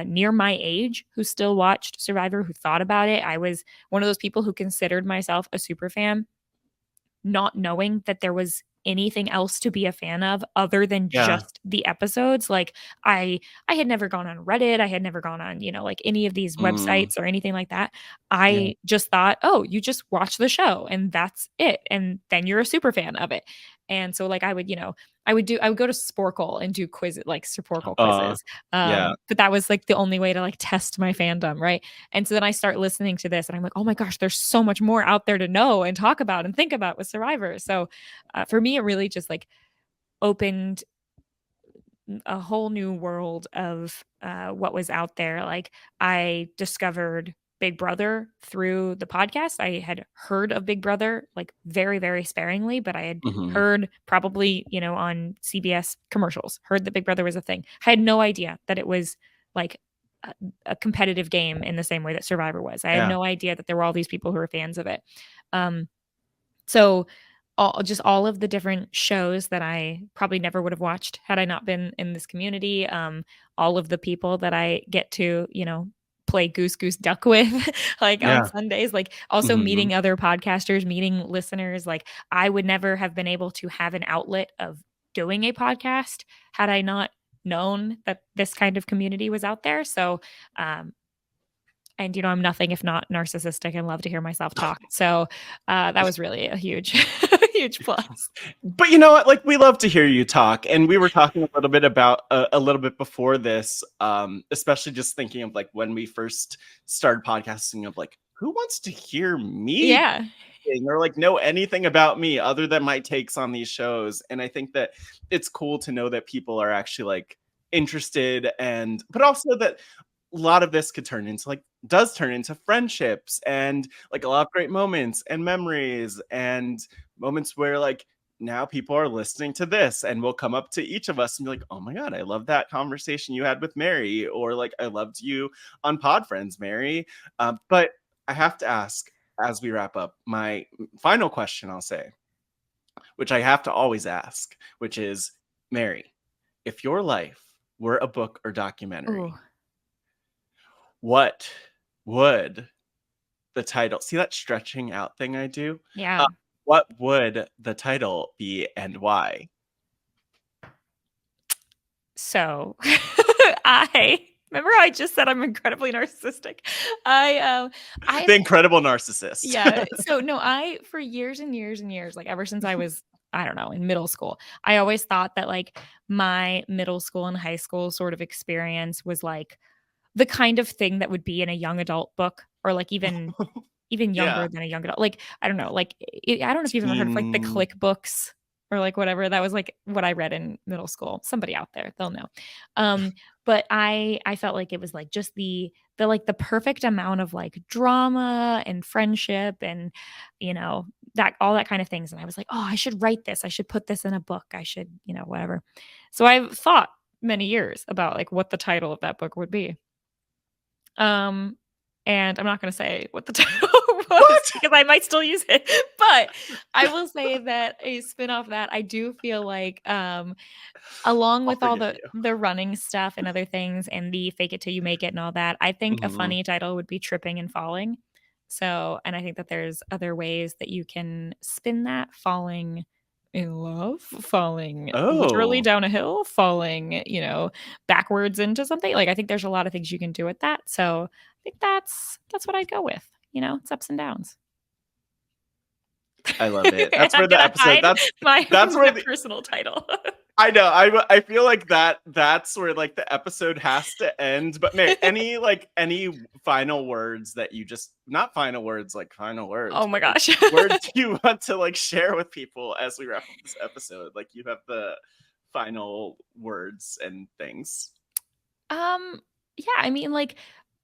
near my age who still watched Survivor, who thought about it. I was one of those people who considered myself a super fan, not knowing that there was anything else to be a fan of other than Yeah. just the episodes. Like, I had never gone on Reddit, I had never gone on, like, any of these websites or anything like that. I just thought, oh, you just watch the show and that's it, and then you're a super fan of it. And so, like, I would go to Sporkle and do quizzes, like Sporkle quizzes. Yeah. But that was like the only way to, like, test my fandom, right? And so then I start listening to this and I'm like, oh my gosh, there's so much more out there to know and talk about and think about with Survivor. So for me, it really just, like, opened a whole new world of what was out there. Like, I discovered Big Brother through the podcast. I had heard of Big Brother, like, very, very sparingly, but I had heard probably, on CBS commercials, heard that Big Brother was a thing. I had no idea that it was like a competitive game in the same way that Survivor was. I had no idea that there were all these people who were fans of it. So all of the different shows that I probably never would have watched had I not been in this community. All of the people that I get to, play Goose Goose Duck with, like, on Sundays, like, also meeting other podcasters, meeting listeners. Like, I would never have been able to have an outlet of doing a podcast had I not known that this kind of community was out there. So, and I'm nothing if not narcissistic and love to hear myself talk. So that was really a huge, huge plus. But you know what? Like, we love to hear you talk, and we were talking a little bit about a little bit before this, especially just thinking of, like, when we first started podcasting, of, like, who wants to hear me? Yeah. Or, like, know anything about me other than my takes on these shows. And I think that it's cool to know that people are actually, like, interested, but also that a lot of this does turn into friendships and, like, a lot of great moments and memories and moments where, like, now people are listening to this and will come up to each of us and be like, oh my God, I love that conversation you had with Mary, or, like, I loved you on Pod Friends, Mary. But I have to ask, as we wrap up, my final question, I'll say, which I have to always ask, which is, Mary, if your life were a book or documentary, Ooh. what would the title, see that stretching out thing I do? Yeah. What would the title be and why? So I remember how I just said I'm incredibly narcissistic. I The Incredible Narcissist. Yeah. So no, for years and years and years, like, ever since I was, I don't know, in middle school, I always thought that, like, my middle school and high school sort of experience was, like, the kind of thing that would be in a young adult book, or, like, even younger than a young adult. Like, I don't know, like, I don't know if you've ever heard of, like, the click books or, like, whatever. That was, like, what I read in middle school. Somebody out there, they'll know. But I felt like it was, like, just the like, the perfect amount of, like, drama and friendship and, that, all that kind of things. And I was like, oh, I should write this. I should put this in a book. I should, whatever. So I've thought many years about, like, what the title of that book would be. And I'm not going to say what the title was because I might still use it, but I will say that a spin-off that I do feel like, along with all the running stuff and other things and the fake it till you make it and all that, I think a funny title would be Tripping and Falling. So, and I think that there's other ways that you can spin that: falling in love, falling literally down a hill, falling, backwards into something. Like, I think there's a lot of things you can do with that. So I think that's what I'd go with. It's ups and downs. I love it. That's where the episode. That's where the personal title. I know. I feel like that's where, like, the episode has to end. But Mary, any final words that you just, not final words, like final words. Oh my gosh. Words you want to, like, share with people as we wrap up this episode? Like, you have the final words and things. Yeah, I mean, like,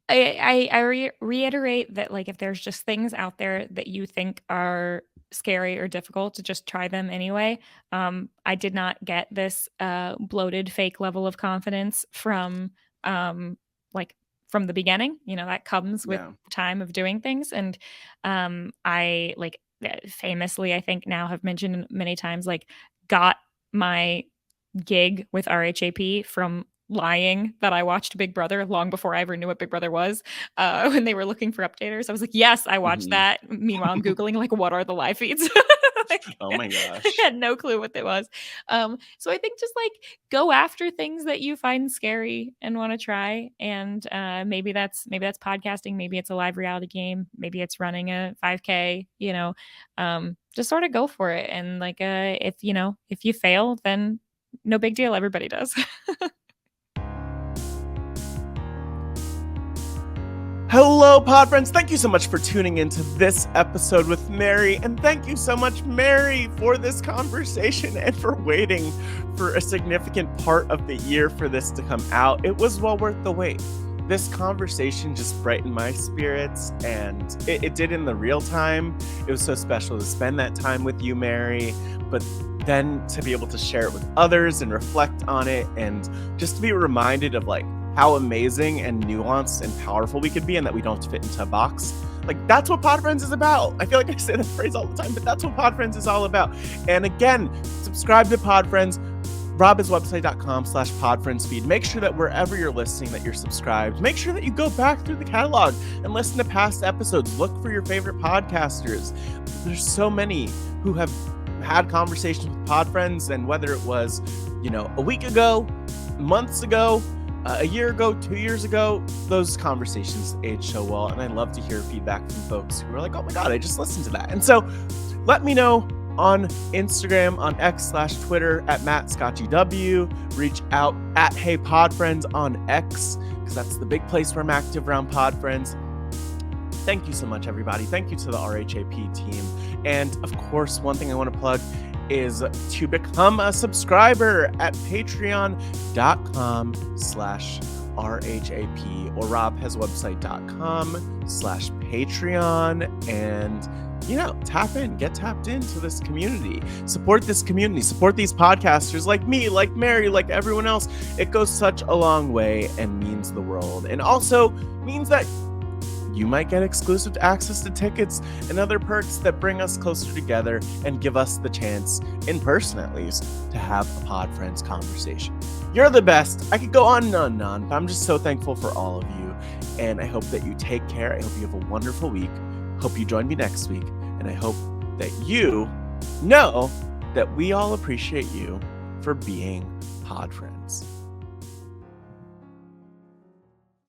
I reiterate that, like, if there's just things out there that you think are scary or difficult, to just try them anyway. I did not get this bloated fake level of confidence from like from the beginning. That comes with Yeah. time of doing things. And I famously, I think now have mentioned many times, got my gig with RHAP from lying that I watched Big Brother long before I ever knew what Big Brother was. When they were looking for updaters, I was like, yes, I watched Mhm. that. Meanwhile, I'm Googling what are the live feeds? Oh my I gosh. had no clue what it was. So I think just go after things that you find scary and want to try. And maybe that's podcasting, maybe it's a live reality game, maybe it's running a 5K, just sort of go for it. And if you fail, then no big deal. Everybody does. Hello, pod friends. Thank you so much for tuning into this episode with Mary. And thank you so much, Mary, for this conversation and for waiting for a significant part of the year for this to come out. It was well worth the wait. This conversation just brightened my spirits, and it did in the real time. It was so special to spend that time with you, Mary, but then to be able to share it with others and reflect on it, and just to be reminded of how amazing and nuanced and powerful we could be, and that we don't have to fit into a box. That's what Pod Friends is about. I feel like I say that phrase all the time, but that's what Pod Friends is all about. And again, subscribe to Pod Friends. robiswebsite.com/podfriendsfeed. Make sure that wherever you're listening that you're subscribed. Make sure that you go back through the catalog and listen to past episodes. Look for your favorite podcasters. There's so many who have had conversations with Pod Friends, and whether it was, a week ago, months ago, a year ago, 2 years ago, those conversations age so well. And I love to hear feedback from folks who are like, oh my God, I just listened to that. And so let me know on Instagram, on X/Twitter at MattScotchyW. Reach out at HeyPodFriends on X, because that's the big place where I'm active around Pod Friends. Thank you so much, everybody. Thank you to the RHAP team. And of course, one thing I want to plug is to become a subscriber at patreon.com/RHAP or robhaswebsite.com/Patreon. And tap in, get tapped into this community. Support this community. Support these podcasters like me, like Mary, like everyone else. It goes such a long way and means the world. And also means that you might get exclusive access to tickets and other perks that bring us closer together and give us the chance, in person at least, to have a Pod Friends conversation. You're the best. I could go on and on and on, but I'm just so thankful for all of you. And I hope that you take care. I hope you have a wonderful week. Hope you join me next week. And I hope that you know that we all appreciate you for being Pod Friends.